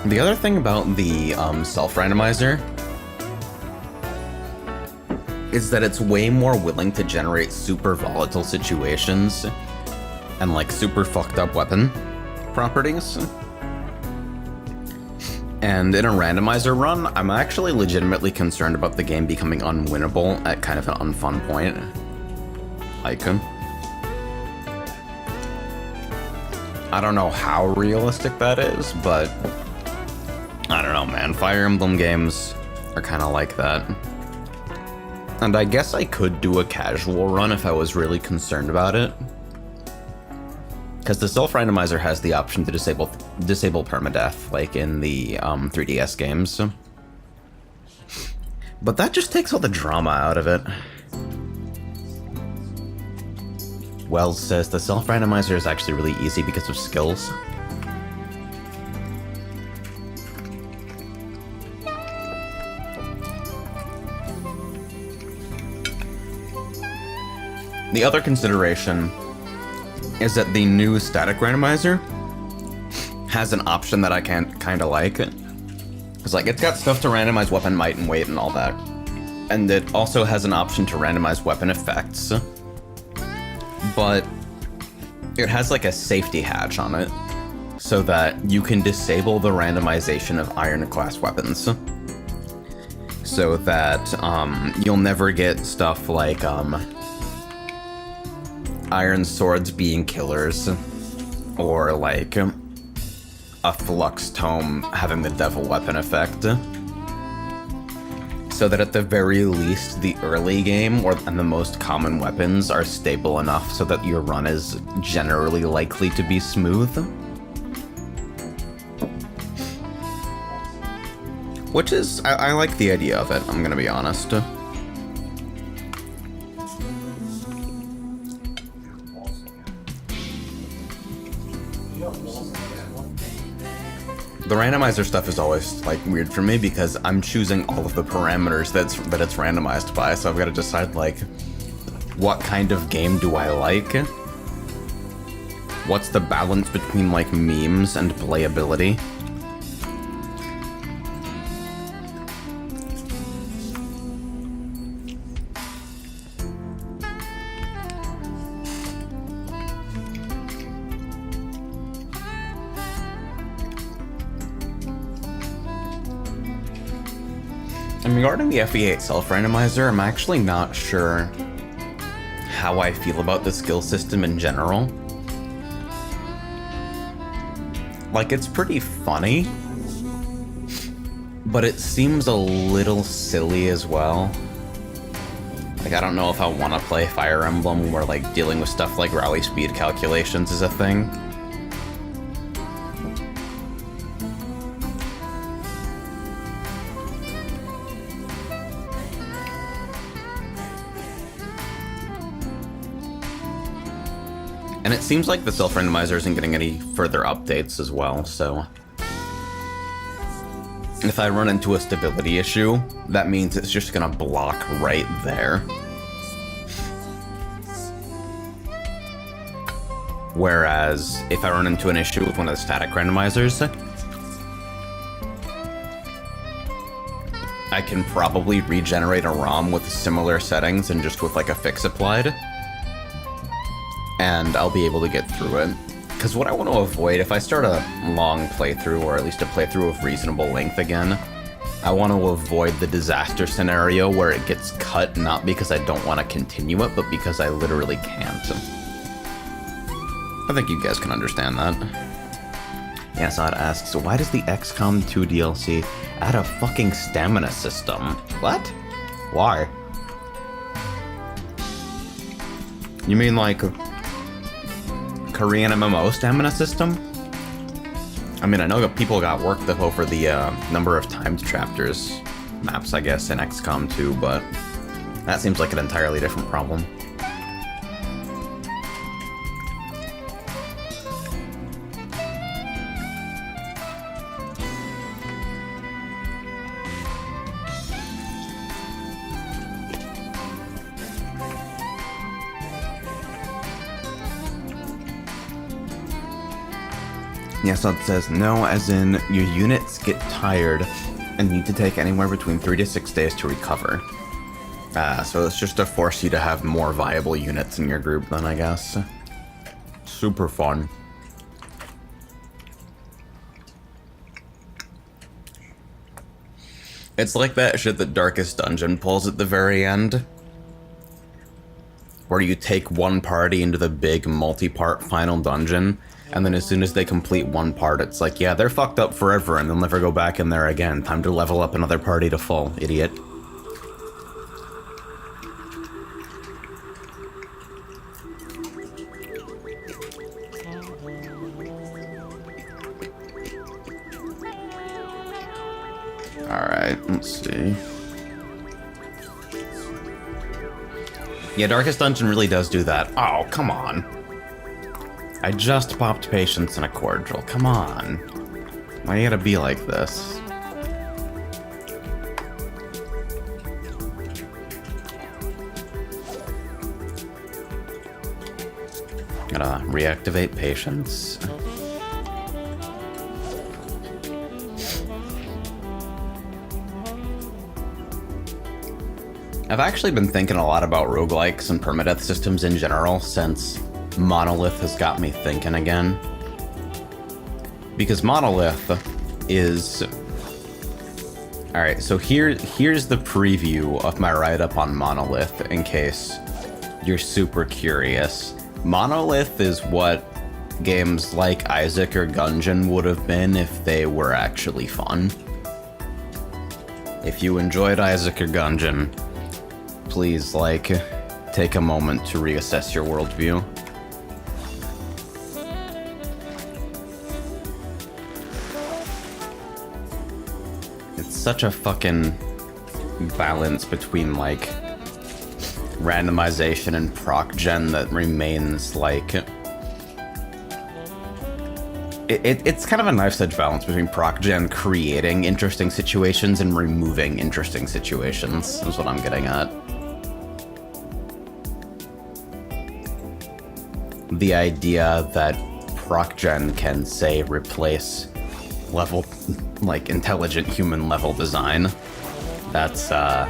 The other thing about the self-randomizer is that it's way more willing to generate super volatile situations and like super fucked up weapon properties. And in a randomizer run, I'm actually legitimately concerned about the game becoming unwinnable at kind of an unfun point. Like, I don't know how realistic that is, but I don't know, man. Fire Emblem games are kind of like that. And I guess I could do a casual run if I was really concerned about it. Because the self-randomizer has the option to disable permadeath, like in the 3DS games. But that just takes all the drama out of it. Wells says the self-randomizer is actually really easy because of skills. The other consideration is that the new static randomizer has an option that I kind of like. Because, like, it's got stuff to randomize weapon might and weight and all that. And it also has an option to randomize weapon effects. But it has, like, a safety hatch on it, so that you can disable the randomization of iron-class weapons. So that, you'll never get stuff like, iron swords being killers, or, like, a flux tome having the devil weapon effect. So that at the very least, the early game and the most common weapons are stable enough so that your run is generally likely to be smooth. Which is, I like the idea of it, I'm gonna be honest. The randomizer stuff is always, like, weird for me because I'm choosing all of the parameters that it's randomized by, so I've got to decide, like, what kind of game do I like? What's the balance between, like, memes and playability? And regarding the FE8 self-randomizer, I'm actually not sure how I feel about the skill system in general. Like, it's pretty funny, but it seems a little silly as well. Like, I don't know if I want to play Fire Emblem where, like, dealing with stuff like rally speed calculations is a thing. And it seems like the self-randomizer isn't getting any further updates as well, so... if I run into a stability issue, that means it's just gonna block right there. Whereas, if I run into an issue with one of the static randomizers, I can probably regenerate a ROM with similar settings and just with, like, a fix applied. And I'll be able to get through it. Because what I want to avoid, if I start a long playthrough, or at least a playthrough of reasonable length again, I want to avoid the disaster scenario where it gets cut, not because I don't want to continue it, but because I literally can't. I think you guys can understand that. Yasad asks, why does the XCOM 2 DLC add a fucking stamina system? What? Why? You mean like Korean MMO stamina system? I mean, I know that people got worked up over the number of timed chapters maps, I guess, in XCOM 2, but that seems like an entirely different problem. Yesod says, no, as in, your units get tired and need to take anywhere between 3 to 6 days to recover. So it's just to force you to have more viable units in your group then, I guess. Super fun. It's like that shit that Darkest Dungeon pulls at the very end. Where you take one party into the big multi-part final dungeon, and then as soon as they complete one part, it's like, yeah, they're fucked up forever and they'll never go back in there again. Time to level up another party to full, idiot. Alright, let's see. Yeah, Darkest Dungeon really does do that. Oh, come on. I just popped patience in a cordial. Come on. Why you gotta be like this? Gotta reactivate patience. I've actually been thinking a lot about roguelikes and permadeath systems in general since Monolith has got me thinking again. Because Monolith is... Alright, so here's the preview of my write-up on Monolith, in case you're super curious. Monolith is what games like Isaac or Gungeon would have been if they were actually fun. If you enjoyed Isaac or Gungeon, please, like, take a moment to reassess your worldview. It's such a fucking balance between, like, randomization and proc gen that remains, like... It's kind of a knife's edge balance between proc gen creating interesting situations and removing interesting situations, is what I'm getting at. The idea that proc gen can, say, replace level, like, intelligent human level design, that's a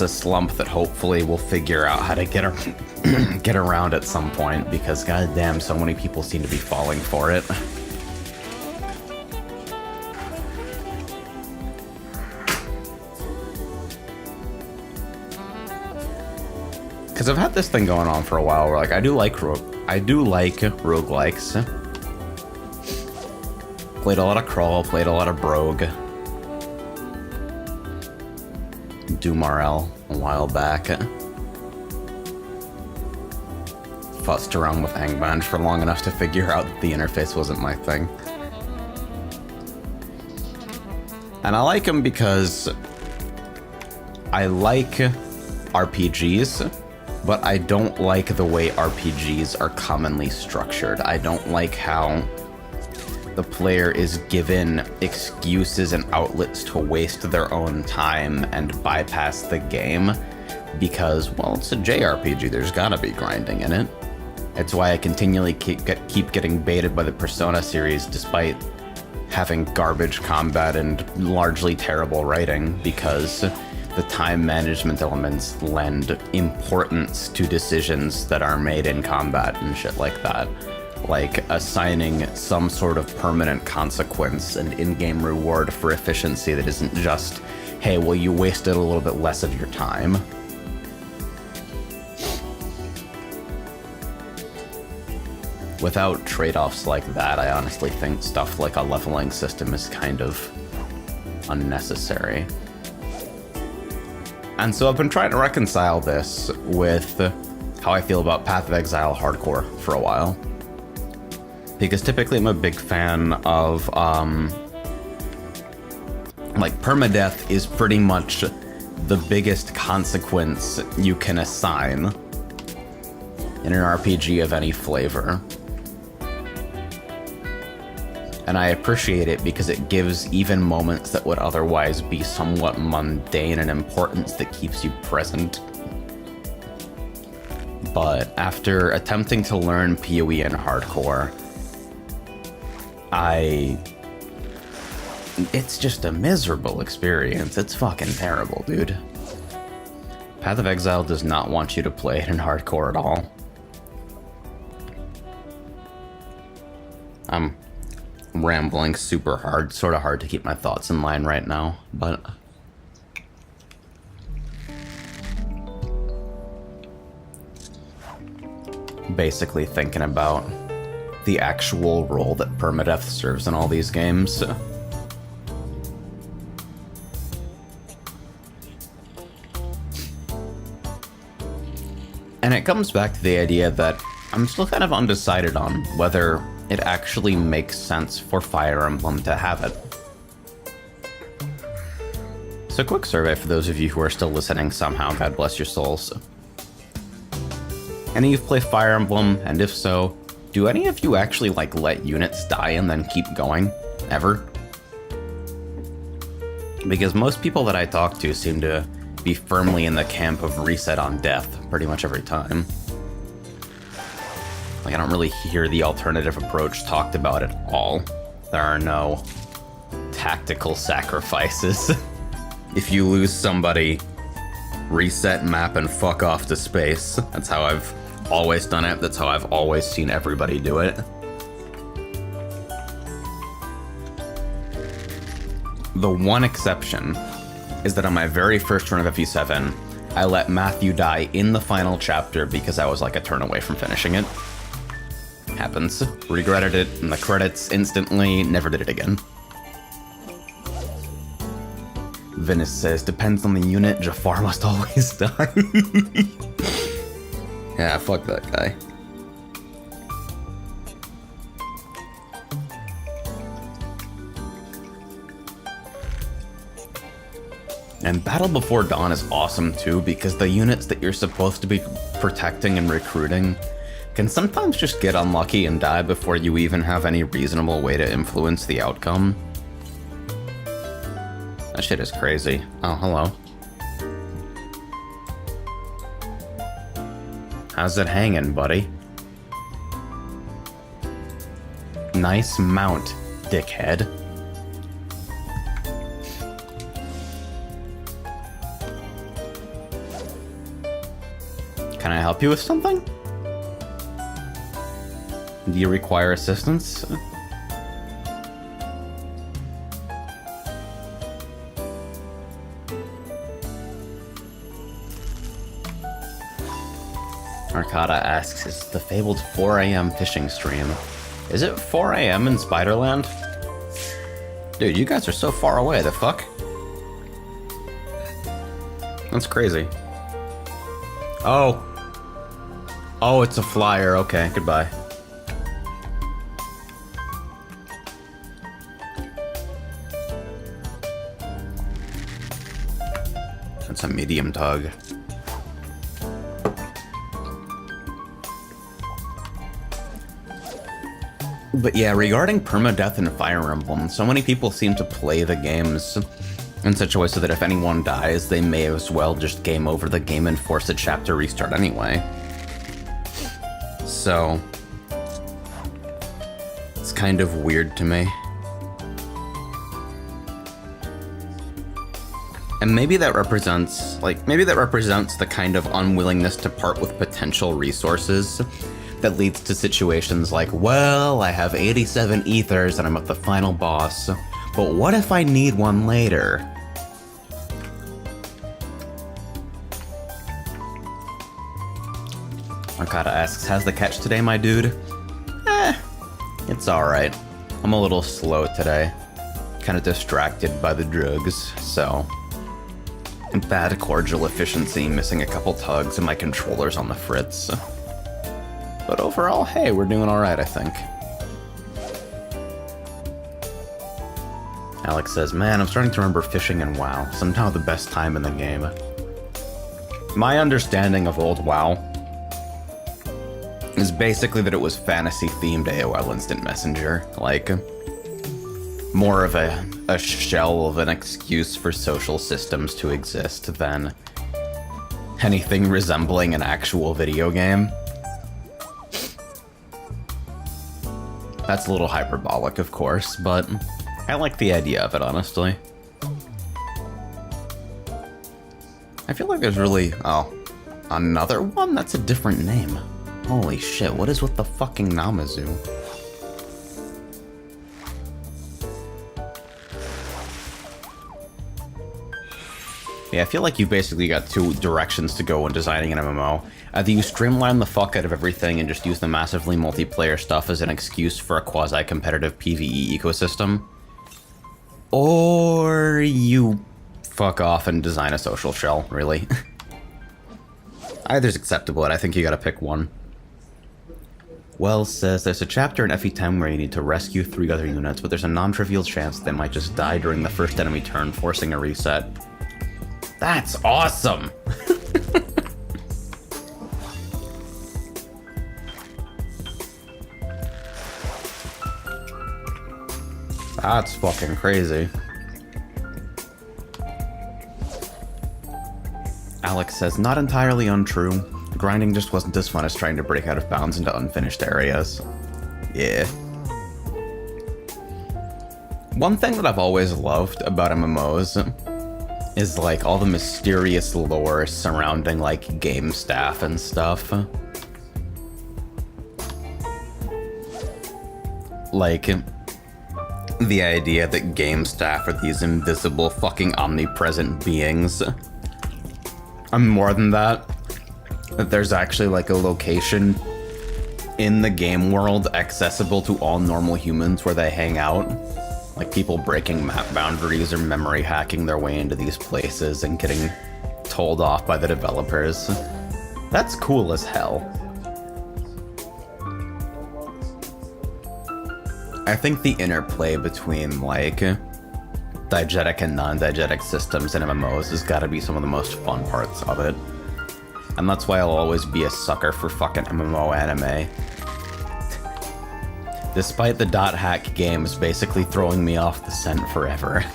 slump that hopefully we'll figure out how to get around at some point, because goddamn, so many people seem to be falling for it. Because I've had this thing going on for a while where, like, I do like roguelikes. Played a lot of Crawl, played a lot of Brogue. Dumarel a while back. Fussed around with Hangman for long enough to figure out that the interface wasn't my thing. And I like them because I like RPGs, but I don't like the way RPGs are commonly structured. I don't like how the player is given excuses and outlets to waste their own time and bypass the game because, well, it's a JRPG, there's gotta be grinding in it. It's why I continually keep getting baited by the Persona series despite having garbage combat and largely terrible writing, because the time management elements lend importance to decisions that are made in combat and shit like that. Like assigning some sort of permanent consequence and in-game reward for efficiency that isn't just, hey, well, you wasted a little bit less of your time. Without trade-offs like that, I honestly think stuff like a leveling system is kind of unnecessary. And so I've been trying to reconcile this with how I feel about Path of Exile hardcore for a while. Because typically I'm a big fan of, like, permadeath is pretty much the biggest consequence you can assign in an RPG of any flavor. And I appreciate it because it gives even moments that would otherwise be somewhat mundane an importance that keeps you present. But after attempting to learn PoE and hardcore, it's just a miserable experience. It's fucking terrible, dude. Path of Exile does not want you to play it in hardcore at all. I'm rambling super hard, sort of hard to keep my thoughts in line right now, but basically thinking about the actual role that permadeath serves in all these games. And it comes back to the idea that I'm still kind of undecided on whether it actually makes sense for Fire Emblem to have it. So quick survey for those of you who are still listening somehow, God bless your souls. Any of you play Fire Emblem, and if so, do any of you actually, like, let units die and then keep going? Ever? Because most people that I talk to seem to be firmly in the camp of reset on death pretty much every time. Like, I don't really hear the alternative approach talked about at all. There are no tactical sacrifices. If you lose somebody reset map and fuck off to space. That's how I've always done it. That's how I've always seen everybody do it. The one exception is that on my very first run of FE7, I let Matthew die in the final chapter because I was like a turn away from finishing it. Happens. Regretted it in the credits instantly, never did it again. Venice says, depends on the unit, Jafar must always die. Yeah, fuck that guy. And Battle Before Dawn is awesome too, because the units that you're supposed to be protecting and recruiting can sometimes just get unlucky and die before you even have any reasonable way to influence the outcome. That shit is crazy. Oh, hello. How's it hanging, buddy? Nice mount, dickhead. Can I help you with something? Do you require assistance? Arcada asks, is the fabled 4 a.m. fishing stream? Is it 4 a.m. in Spiderland? Dude, you guys are so far away, the fuck? That's crazy. Oh. Oh, it's a flyer. Okay, goodbye. That's a medium tug. But yeah, regarding permadeath in Fire Emblem, so many people seem to play the games in such a way so that if anyone dies, they may as well just game over the game and force a chapter restart anyway. So it's kind of weird to me. And maybe that represents, the kind of unwillingness to part with potential resources that leads to situations like, well, I have 87 ethers and I'm at the final boss, but what if I need one later? Arcada asks, how's the catch today, my dude? It's alright. I'm a little slow today. Kind of distracted by the drugs, so... bad cordial efficiency, missing a couple tugs, and my controller's on the fritz. But overall, hey, we're doing alright, I think. Alex says, man, I'm starting to remember fishing in WoW. Somehow the best time in the game. My understanding of old WoW is basically that it was fantasy-themed AOL Instant Messenger. Like, more of a shell of an excuse for social systems to exist than anything resembling an actual video game. That's a little hyperbolic, of course, but I like the idea of it, honestly. I feel like there's really... oh, another one? That's a different name. Holy shit, what is with the fucking Namazu? Yeah, I feel like you basically got two directions to go when designing an MMO. Either you streamline the fuck out of everything and just use the massively multiplayer stuff as an excuse for a quasi-competitive PvE ecosystem, or you fuck off and design a social shell, really. Either's acceptable, and I think you gotta pick one. Wells says, there's a chapter in FE10 where you need to rescue 3 other units, but there's a non-trivial chance they might just die during the first enemy turn, forcing a reset. That's awesome! That's fucking crazy. Alex says, not entirely untrue. Grinding just wasn't as fun as trying to break out of bounds into unfinished areas. Yeah. One thing that I've always loved about MMOs is like all the mysterious lore surrounding like game staff and stuff. Like, the idea that game staff are these invisible fucking omnipresent beings. And more than that, that there's actually like a location in the game world accessible to all normal humans where they hang out. Like people breaking map boundaries or memory hacking their way into these places and getting told off by the developers. That's cool as hell. I think the interplay between like diegetic and non-diegetic systems in MMOs has got to be some of the most fun parts of it. And that's why I'll always be a sucker for fucking MMO anime. Despite the dot hack games basically throwing me off the scent forever.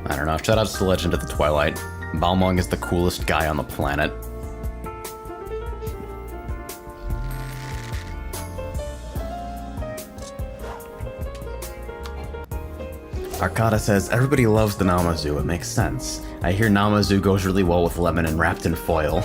I don't know, shoutouts to Legend of the Twilight. Balmung is the coolest guy on the planet. Arcada says, everybody loves the Namazu, it makes sense. I hear Namazu goes really well with lemon and wrapped in foil.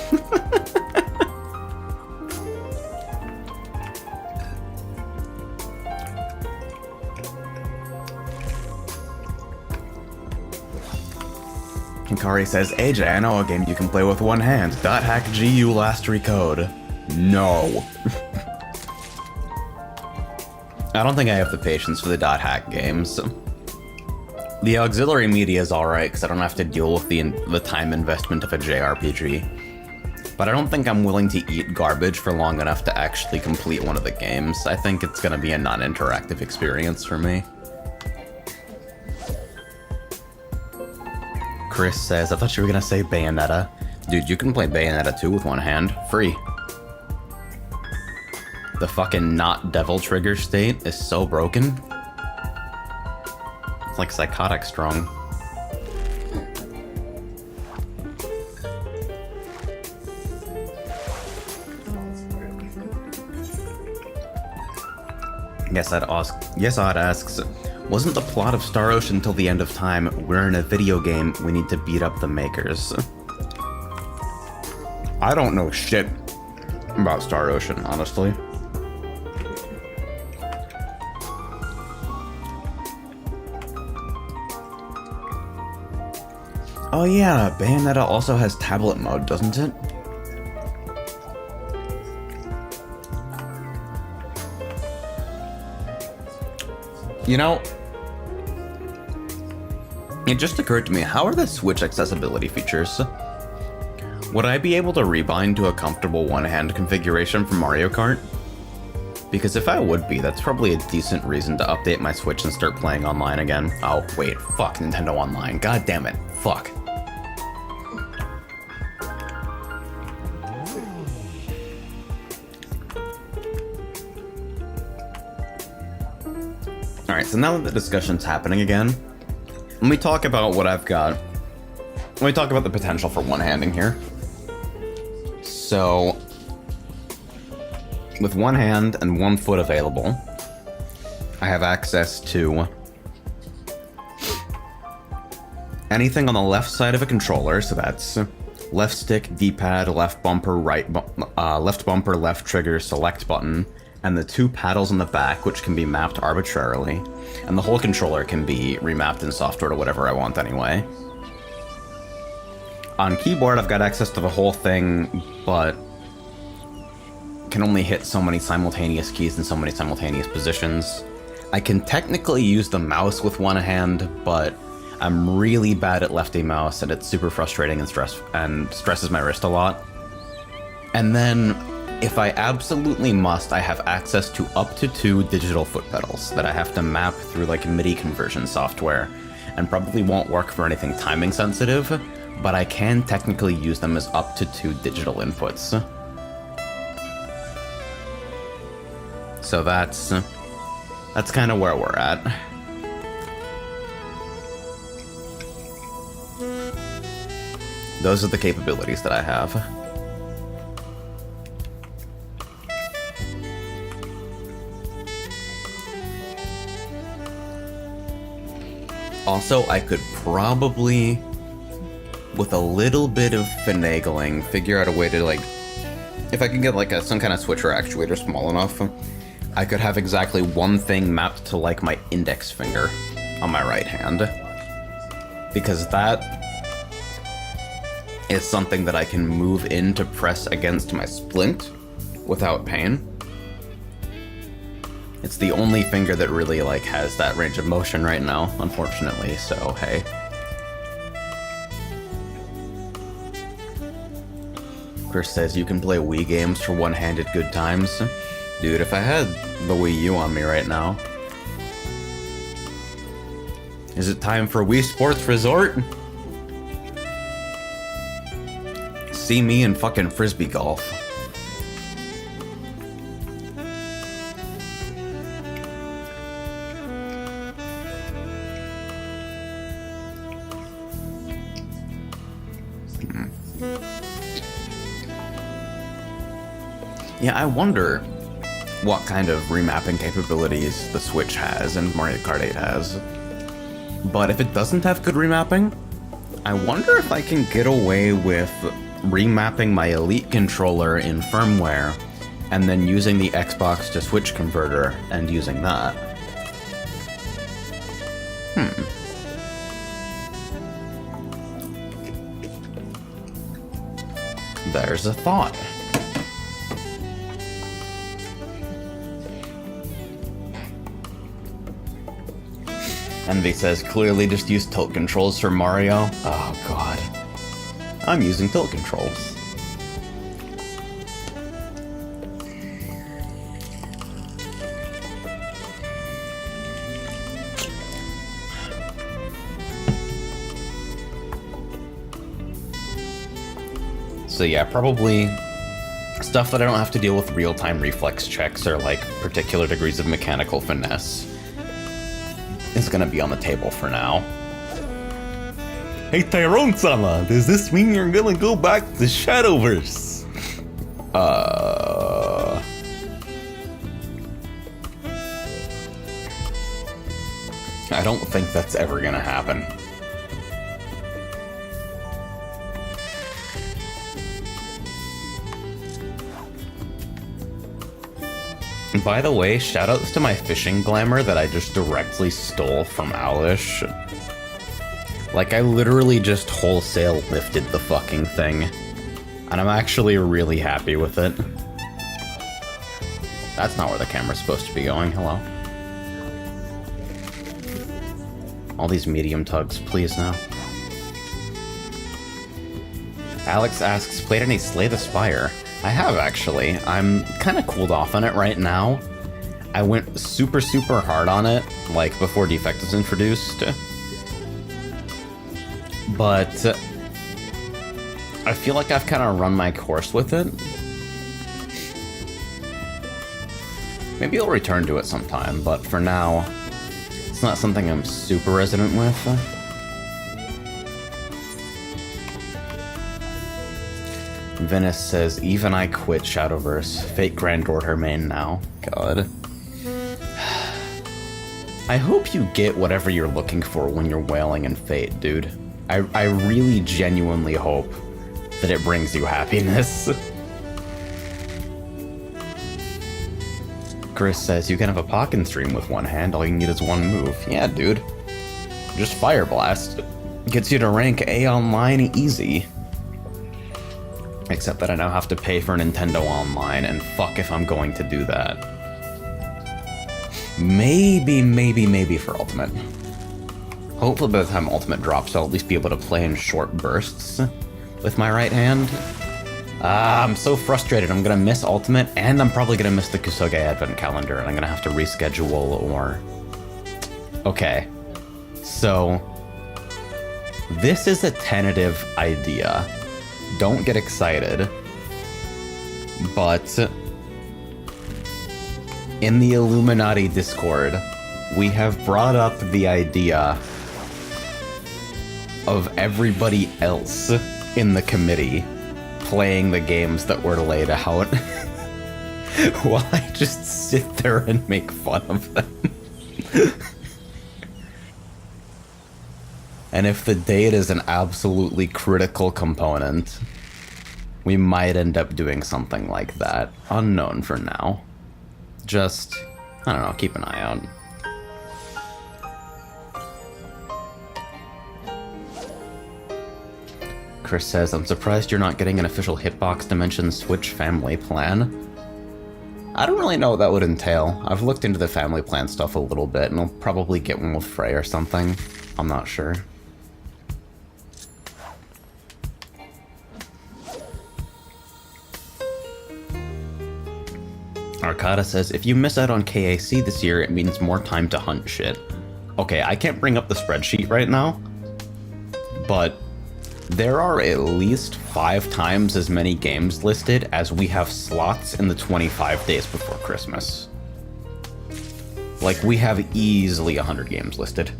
Hikari says, AJ, I know a game you can play with one hand. Dot hack GU last recode. No. I don't think I have the patience for the dot hack games. The auxiliary media is alright, because I don't have to deal with the time investment of a JRPG. But I don't think I'm willing to eat garbage for long enough to actually complete one of the games. I think it's going to be a non-interactive experience for me. Chris says, I thought you were going to say Bayonetta. Dude, you can play Bayonetta 2 with one hand. Free. The fucking not devil trigger state is so broken. Like psychotic strong. Yes, Odd asks, wasn't the plot of Star Ocean until the end of time, we're in a video game, we need to beat up the makers? I don't know shit about Star Ocean, honestly. Oh yeah, Bayonetta also has tablet mode, doesn't it? You know, it just occurred to me, how are the Switch accessibility features? Would I be able to rebind to a comfortable one-hand configuration from Mario Kart? Because if I would be, that's probably a decent reason to update my Switch and start playing online again. Oh, wait, fuck Nintendo Online. God damn it. Fuck. Alright, so now that the discussion's happening again, let me talk about what I've got. Let me talk about the potential for one-handing here. So, with one hand and 1 foot available, I have access to anything on the left side of a controller, so that's left stick, D-pad, left bumper, left bumper, left trigger, select button, and the 2 paddles on the back, which can be mapped arbitrarily, and the whole controller can be remapped in software to whatever I want anyway. On keyboard, I've got access to the whole thing, but can only hit so many simultaneous keys in so many simultaneous positions. I can technically use the mouse with one hand, but I'm really bad at lefty mouse, and it's super frustrating and stresses my wrist a lot. And then, if I absolutely must, I have access to up to 2 digital foot pedals that I have to map through like MIDI conversion software, and probably won't work for anything timing sensitive, but I can technically use them as up to 2 digital inputs. So that's kind of where we're at. Those are the capabilities that I have. Also, I could probably, with a little bit of finagling, figure out a way to, like, if I can get, like, some kind of switcher actuator small enough, I could have exactly one thing mapped to, like, my index finger on my right hand. Because that is something that I can move in to press against my splint without pain. It's the only finger that really, like, has that range of motion right now, unfortunately, so hey. Chris says you can play Wii games for one-handed good times. Dude, if I had the Wii U on me right now. Is it time for Wii Sports Resort? See me in fucking frisbee golf. Yeah, I wonder what kind of remapping capabilities the Switch has and Mario Kart 8 has. But if it doesn't have good remapping, I wonder if I can get away with remapping my Elite controller in firmware and then using the Xbox to Switch converter and using that. There's a thought. Envy says, clearly just use tilt controls for Mario. Oh god. I'm using tilt controls. So yeah, probably stuff that I don't have to deal with real-time reflex checks or like particular degrees of mechanical finesse is gonna be on the table for now. Hey Tyrone-sama, does this mean you're gonna go back to Shadowverse? I don't think that's ever gonna happen. By the way, shoutouts to my fishing glamour that I just directly stole from Alish. Like, I literally just wholesale lifted the fucking thing. And I'm actually really happy with it. That's not where the camera's supposed to be going, hello. All these medium tugs, please now. Alex asks, played any Slay the Spire? I have, actually. I'm kind of cooled off on it right now. I went super hard on it, like, before Defect was introduced. But I feel like I've kind of run my course with it. Maybe I'll return to it sometime, but for now, it's not something I'm super resident with. Venice says, even I quit Shadowverse. Fate granddaughter main now. God. I hope you get whatever you're looking for when you're wailing in Fate, dude. I really genuinely hope that it brings you happiness. Chris says, you can have a Pokken stream with one hand, all you need is one move. Yeah, dude. Just Fire Blast. Gets you to rank A online easy. Except that I now have to pay for Nintendo Online, and fuck if I'm going to do that. Maybe for Ultimate. Hopefully by the time Ultimate drops, I'll at least be able to play in short bursts with my right hand. I'm so frustrated. I'm gonna miss Ultimate, and I'm probably gonna miss the Kusoge Advent Calendar, and I'm gonna have to reschedule or... Okay. So... this is a tentative idea. Don't get excited, but in the Illuminati Discord, we have brought up the idea of everybody else in the committee playing the games that were laid out while I just sit there and make fun of them. And if the date is an absolutely critical component, we might end up doing something like that. Unknown for now. Just, I don't know, keep an eye out. Chris says, I'm surprised you're not getting an official Hitbox Dimension Switch family plan. I don't really know what that would entail. I've looked into the family plan stuff a little bit, and I'll probably get one with Frey or something. I'm not sure. Arcada says, if you miss out on KAC this year, it means more time to hunt shit. Okay, I can't bring up the spreadsheet right now, but there are at least 5 times as many games listed as we have slots in the 25 days before Christmas. Like, we have easily 100 games listed.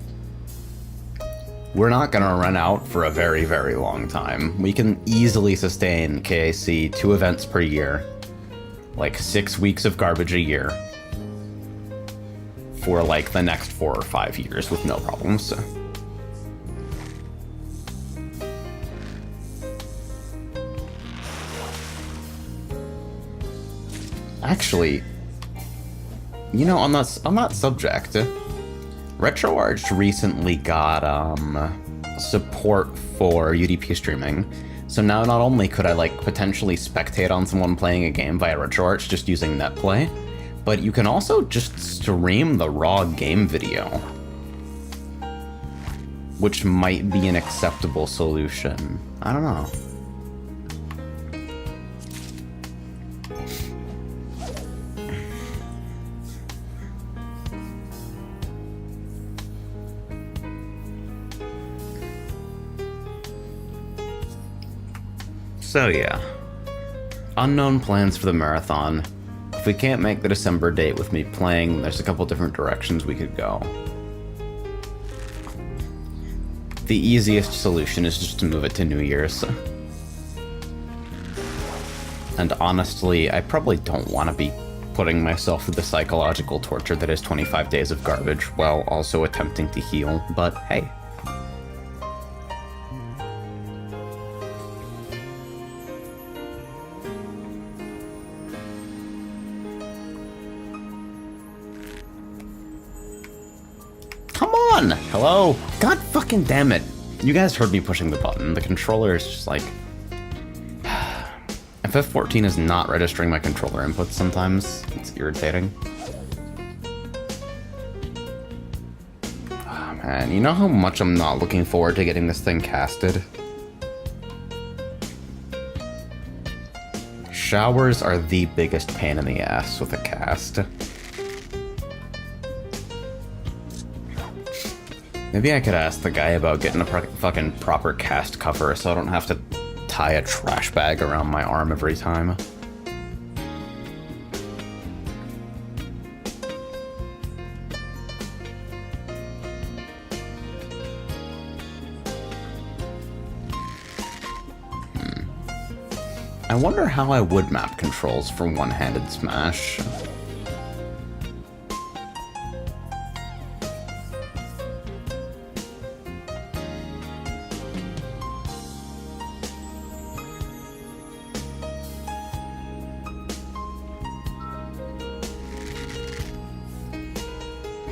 We're not gonna run out for a very, very long time. We can easily sustain KAC 2 events per year, like 6 weeks of garbage a year, for like the next 4 or 5 years with no problems. Actually, you know, on that subject, RetroArch recently got support for UDP streaming. So now not only could I like potentially spectate on someone playing a game via RetroArch just using NetPlay, but you can also just stream the raw game video, which might be an acceptable solution. I don't know. So yeah, unknown plans for the marathon. If we can't make the December date with me playing, there's a couple different directions we could go. The easiest solution is just to move it to New Year's. And honestly, I probably don't want to be putting myself through the psychological torture that is 25 days of garbage while also attempting to heal, but hey. Hello? God fucking damn it. You guys heard me pushing the button. The controller is just like... FF14 is not registering my controller inputs sometimes. It's irritating. Oh, man, you know how much I'm not looking forward to getting this thing casted? Showers are the biggest pain in the ass with a cast. Maybe I could ask the guy about getting a fucking proper cast cover so I don't have to tie a trash bag around my arm every time. I wonder how I would map controls for one-handed smash.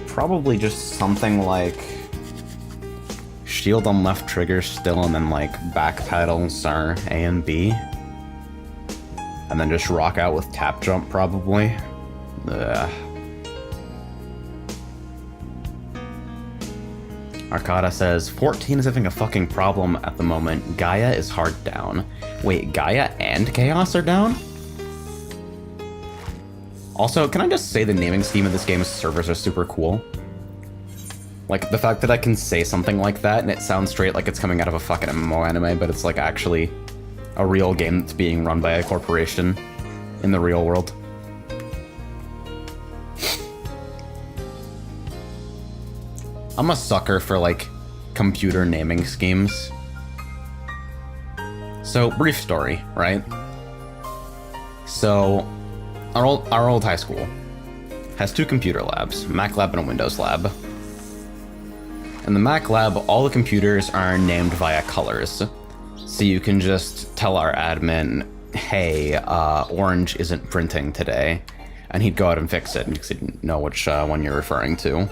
Probably just something like shield on left trigger still, and then like back pedals are A and B. And then just rock out with tap jump, probably. Ugh. Arcada says, 14 is having a fucking problem at the moment. Gaia is hard down. Wait, Gaia and Chaos are down? Also, can I just say the naming scheme of this game's servers are super cool? Like, the fact that I can say something like that and it sounds straight like it's coming out of a fucking MMO anime, but it's like actually a real game that's being run by a corporation in the real world. I'm a sucker for, like, computer naming schemes. So, brief story, right? So, our old high school has 2 computer labs, Mac lab and a Windows lab. In the Mac lab, all the computers are named via colors. So you can just tell our admin, hey, orange isn't printing today. And he'd go out and fix it because he'd know which one you're referring to.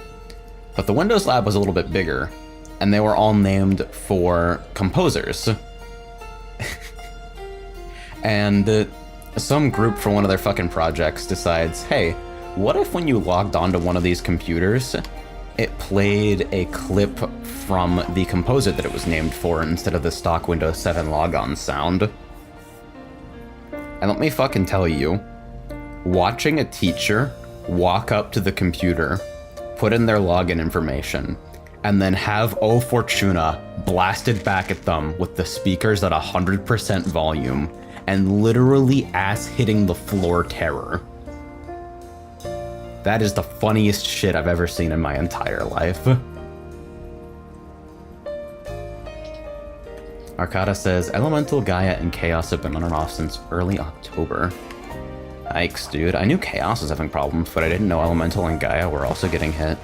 But the Windows lab was a little bit bigger, and they were all named for composers. And some group for one of their fucking projects decides, hey, what if when you logged onto one of these computers, it played a clip from the composer that it was named for instead of the stock Windows 7 logon sound? And let me fucking tell you, watching a teacher walk up to the computer, put in their login information, and then have O Fortuna blasted back at them with the speakers at 100% volume and literally ass-hitting the floor terror. That is the funniest shit I've ever seen in my entire life. Arcada says, Elemental, Gaia, and Chaos have been on and off since early October. Yikes, dude. I knew Chaos was having problems, but I didn't know Elemental and Gaia were also getting hit.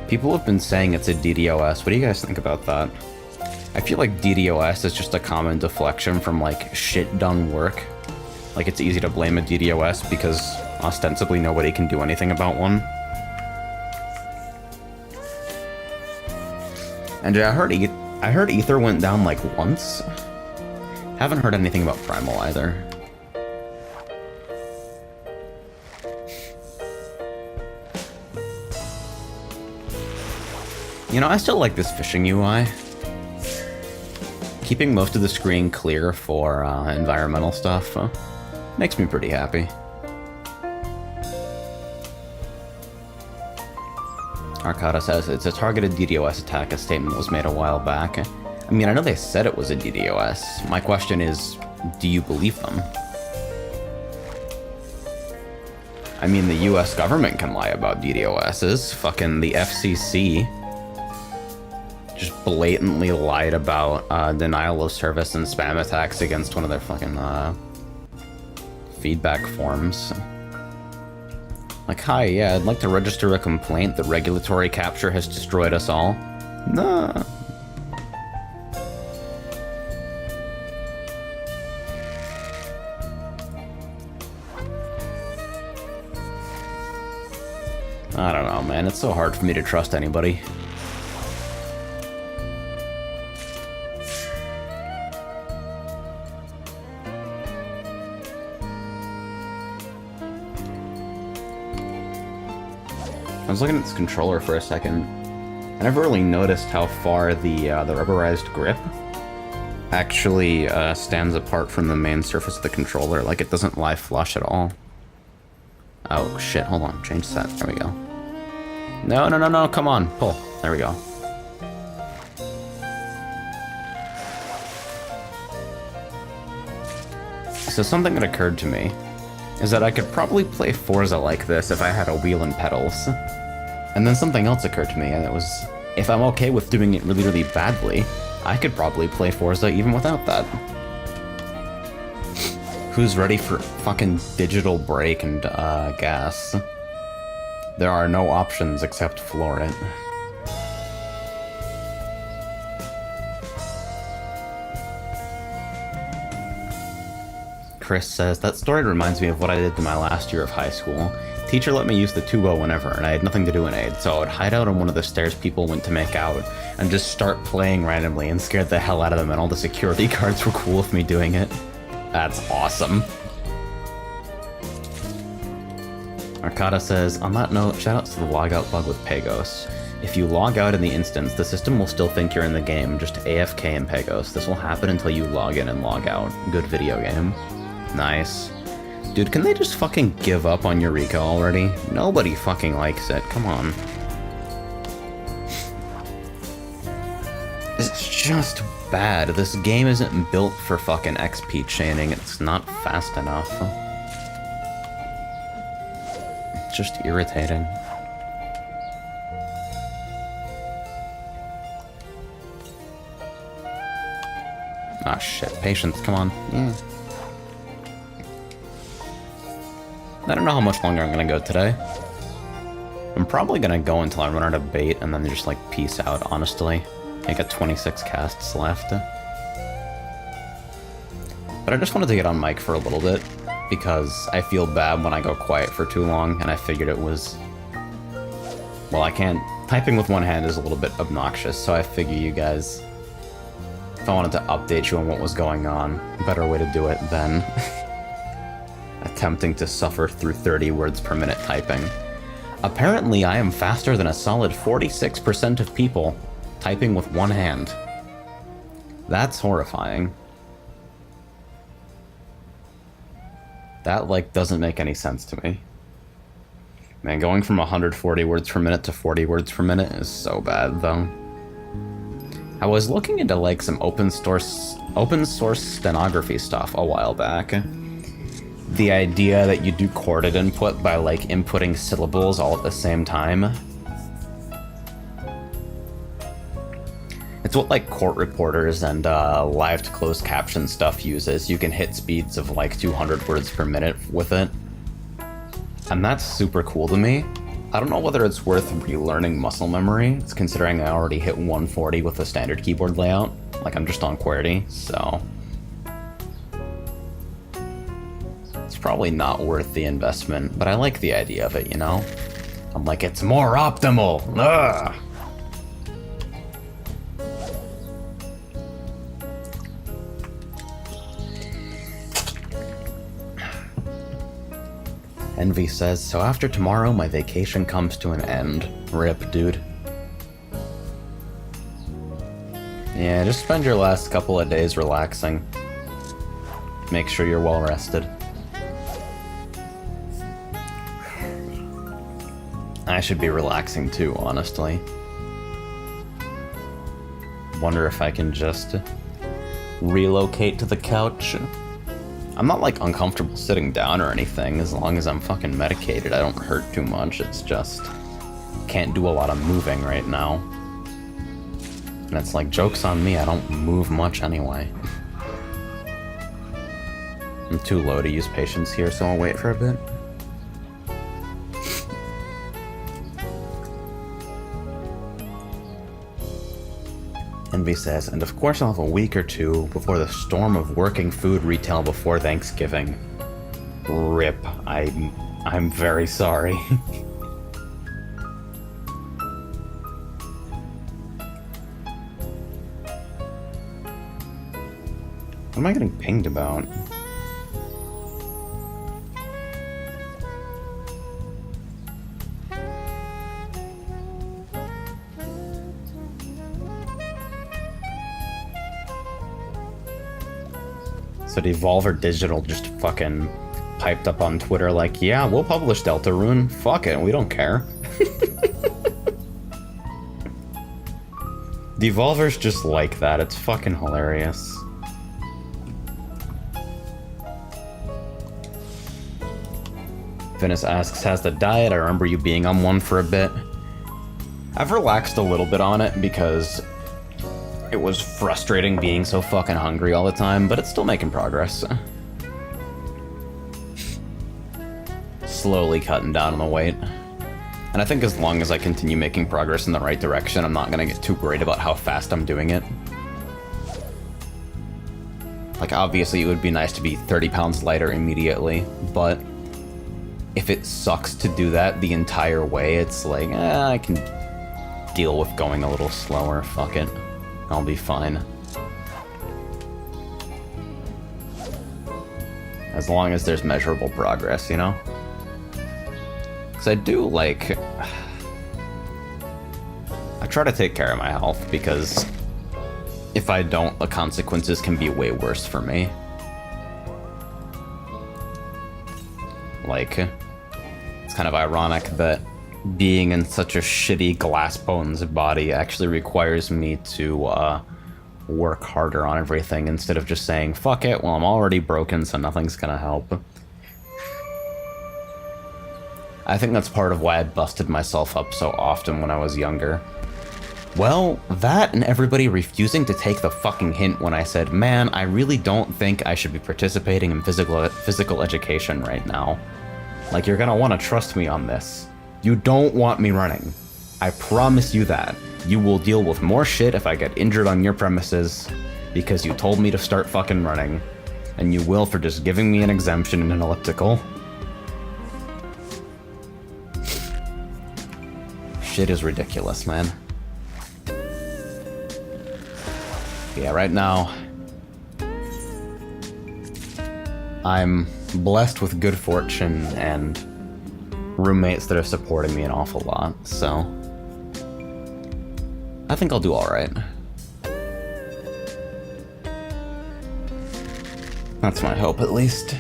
People have been saying it's a DDoS. What do you guys think about that? I feel like DDoS is just a common deflection from, like, shit done work. Like, it's easy to blame a DDoS because ostensibly nobody can do anything about one. And I heard Ether went down, like, once. Haven't heard anything about Primal either. You know, I still like this fishing UI. Keeping most of the screen clear for environmental stuff makes me pretty happy. Arcada says, it's a targeted DDoS attack. A statement was made a while back. I mean, I know they said it was a DDoS. My question is, do you believe them? I mean, the US government can lie about DDoSs. Fucking the FCC just blatantly lied about denial of service and spam attacks against one of their fucking feedback forms. Like, hi, yeah, I'd like to register a complaint that regulatory capture has destroyed us all. Nah. I don't know, man. It's so hard for me to trust anybody. I was looking at this controller for a second. I never really noticed how far the rubberized grip actually stands apart from the main surface of the controller. Like, it doesn't lie flush at all. Oh, shit. Hold on. Change set. There we go. No. Come on. Pull. There we go. So something that occurred to me is that I could probably play Forza like this if I had a wheel and pedals. And then something else occurred to me, and it was, if I'm okay with doing it really, really badly, I could probably play Forza even without that. Who's ready for fucking digital brake and gas? There are no options except floor it. Chris says, that story reminds me of what I did in my last year of high school. Teacher let me use the tubo whenever, and I had nothing to do in aid, so I would hide out on one of the stairs people went to make out, and just start playing randomly and scared the hell out of them, and all the security guards were cool with me doing it. That's awesome. Arcada says, on that note, shoutouts to the logout bug with Pegos. If you log out in the instance, the system will still think you're in the game, just AFK in Pegos. This will happen until you log in and log out. Good video game. Nice. Dude, can they just fucking give up on Eureka already? Nobody fucking likes it. Come on. It's just bad. This game isn't built for fucking XP chaining. It's not fast enough. It's just irritating. Ah, shit. Patience, come on. Yeah. I don't know how much longer I'm gonna go today. I'm probably gonna go until I run out of bait and then just like peace out, honestly. I got 26 casts left. But I just wanted to get on mic for a little bit, because I feel bad when I go quiet for too long, and I figured it was... Well, I can't... Typing with one hand is a little bit obnoxious, so I figure you guys... If I wanted to update you on what was going on, a better way to do it than... attempting to suffer through 30 words per minute typing. Apparently, I am faster than a solid 46% of people typing with one hand. That's horrifying. That, like, doesn't make any sense to me. Man, going from 140 words per minute to 40 words per minute is so bad, though. I was looking into, like, some open source stenography stuff a while back. The idea that you do chorded input by, like, inputting syllables all at the same time. It's what, like, court reporters and live to closed caption stuff uses. You can hit speeds of, like, 200 words per minute with it. And that's super cool to me. I don't know whether it's worth relearning muscle memory. It's considering I already hit 140 with the standard keyboard layout. Like, I'm just on QWERTY, so... It's probably not worth the investment, but I like the idea of it, you know? I'm like, it's more optimal! Ugh! Envy says, so after tomorrow, my vacation comes to an end. RIP, dude. Yeah, just spend your last couple of days relaxing. Make sure you're well rested. I should be relaxing too, honestly. Wonder if I can just relocate to the couch. I'm not, like, uncomfortable sitting down or anything. As long as I'm fucking medicated, I don't hurt too much. It's just... can't do a lot of moving right now. And it's like, joke's on me, I don't move much anyway. I'm too low to use patience here, so I'll wait for a bit. Envy says, and of course I'll have a week or two before the storm of working food retail before Thanksgiving. RIP. I'm very sorry. What am I getting pinged about? So Devolver Digital just fucking piped up on Twitter like, yeah, we'll publish Deltarune. Fuck it, we don't care. Devolver's just like that. It's fucking hilarious. Venice asks, how's the diet? I remember you being on one for a bit. I've relaxed a little bit on it because it was frustrating being so fucking hungry all the time, but it's still making progress. Slowly cutting down on the weight. And I think as long as I continue making progress in the right direction, I'm not gonna get too worried about how fast I'm doing it. Like, obviously it would be nice to be 30 pounds lighter immediately, but if it sucks to do that the entire way, it's like, I can deal with going a little slower, fuck it. I'll be fine. As long as there's measurable progress, you know? Because I do, like... I try to take care of my health, because if I don't, the consequences can be way worse for me. Like, it's kind of ironic that being in such a shitty glass bones body actually requires me to work harder on everything instead of just saying, fuck it, well, I'm already broken, so nothing's gonna help. I think that's part of why I busted myself up so often when I was younger. Well, that and everybody refusing to take the fucking hint when I said, man, I really don't think I should be participating in physical education right now. Like, you're gonna want to trust me on this. You don't want me running. I promise you that. You will deal with more shit if I get injured on your premises because you told me to start fucking running. And you will for just giving me an exemption in an elliptical. Shit is ridiculous, man. Yeah, right now, I'm blessed with good fortune and roommates that are supporting me an awful lot, so I think I'll do alright. That's my hope, at least.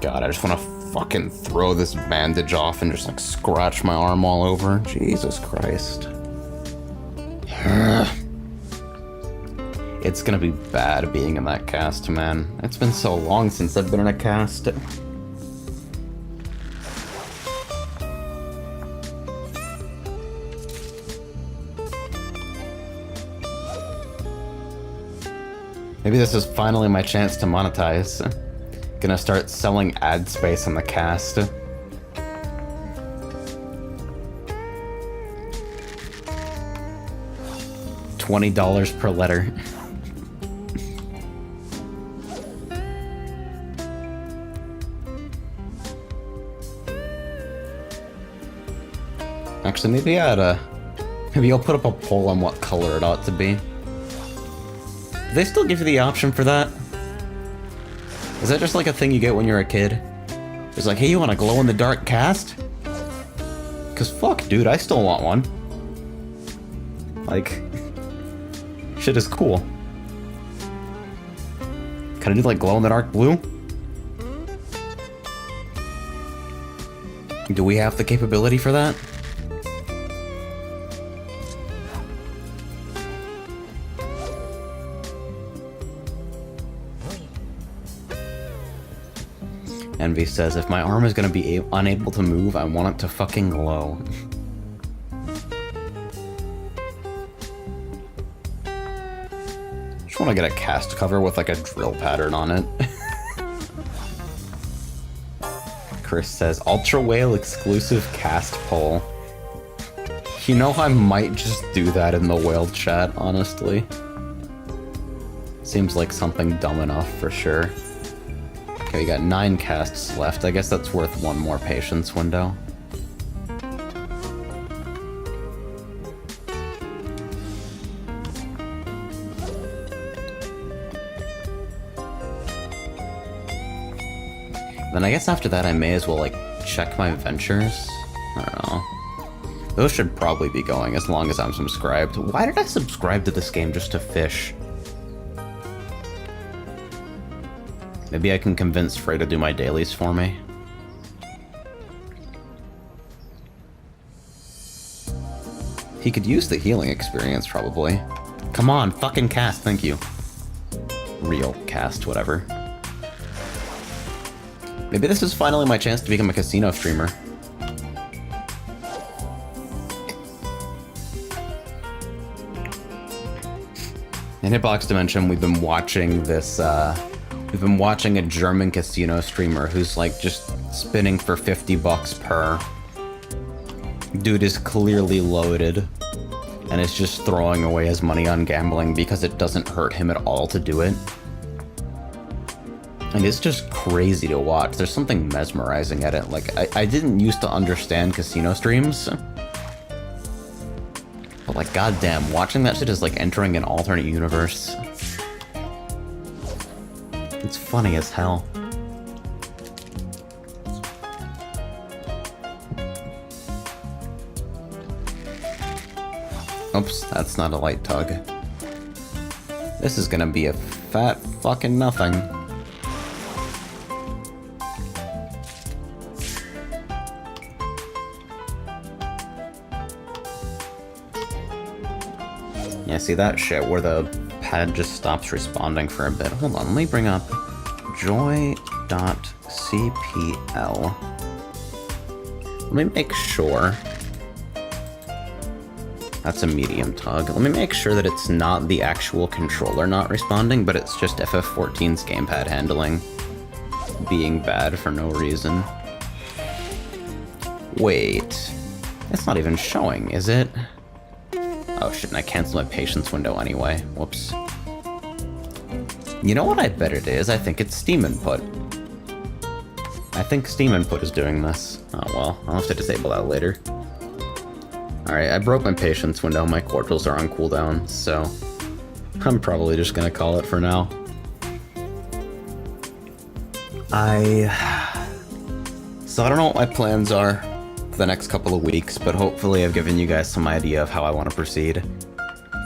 God, I just want to fucking throw this bandage off and just like scratch my arm all over. Jesus Christ. It's gonna be bad being in that cast, man. It's been so long since I've been in a cast. Maybe this is finally my chance to monetize. Gonna start selling ad space on the cast. $20 per letter. Actually, maybe I'll put up a poll on what color it ought to be. Do they still give you the option for that? Is that just like a thing you get when you're a kid? It's like, hey, you want a glow-in-the-dark cast? Cause fuck, dude, I still want one. Like, shit is cool. Can I do like glow-in-the-dark blue? Do we have the capability for that? Envy says, if my arm is gonna be unable to move, I want it to fucking glow. Just want to get a cast cover with like a drill pattern on it. Chris says, Ultra Whale exclusive cast poll. You know, I might just do that in the whale chat, honestly. Seems like something dumb enough for sure. Okay, we got 9 casts left. I guess that's worth one more patience window. Then I guess after that I may as well, like, check my ventures. I don't know. Those should probably be going as long as I'm subscribed. Why did I subscribe to this game just to fish? Maybe I can convince Frey to do my dailies for me. He could use the healing experience, probably. Come on, fucking cast, thank you. Real cast, whatever. Maybe this is finally my chance to become a casino streamer. In Hitbox Dimension, we've been watching this, we've been watching a German casino streamer who's like just spinning for 50 bucks per. Dude is clearly loaded and is just throwing away his money on gambling because it doesn't hurt him at all to do it. And it's just crazy to watch. There's something mesmerizing at it. Like, I didn't used to understand casino streams. But like, goddamn, watching that shit is like entering an alternate universe. It's funny as hell. Oops, that's not a light tug. This is gonna be a fat fucking nothing. Yeah, see that shit where the pad just stops responding for a bit. Hold on, let me bring up joy.cpl. Let me make sure. That's a medium tug. Let me make sure that it's not the actual controller not responding, but it's just FF14's gamepad handling. being bad for no reason. Wait, it's not even showing, is it? Oh shit, and I canceled my patience window anyway. Whoops. You know what I bet it is? I think it's Steam Input. I think Steam Input is doing this. Oh well, I'll have to disable that later. Alright, I broke my patience window, my cordials are on cooldown, so I'm probably just gonna call it for now. So I don't know what my plans are for the next couple of weeks, but hopefully I've given you guys some idea of how I want to proceed.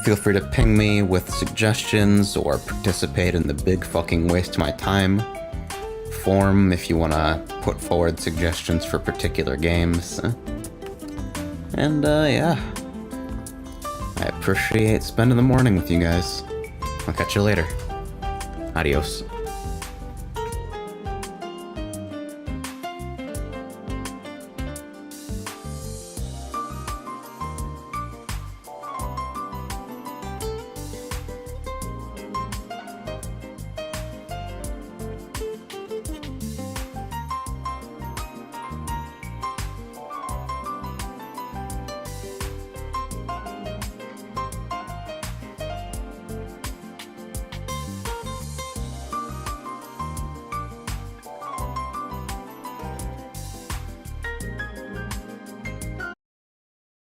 Feel free to ping me with suggestions or participate in the big fucking waste my time forum if you want to put forward suggestions for particular games. And yeah, I appreciate spending the morning with you guys. I'll catch you later. Adios.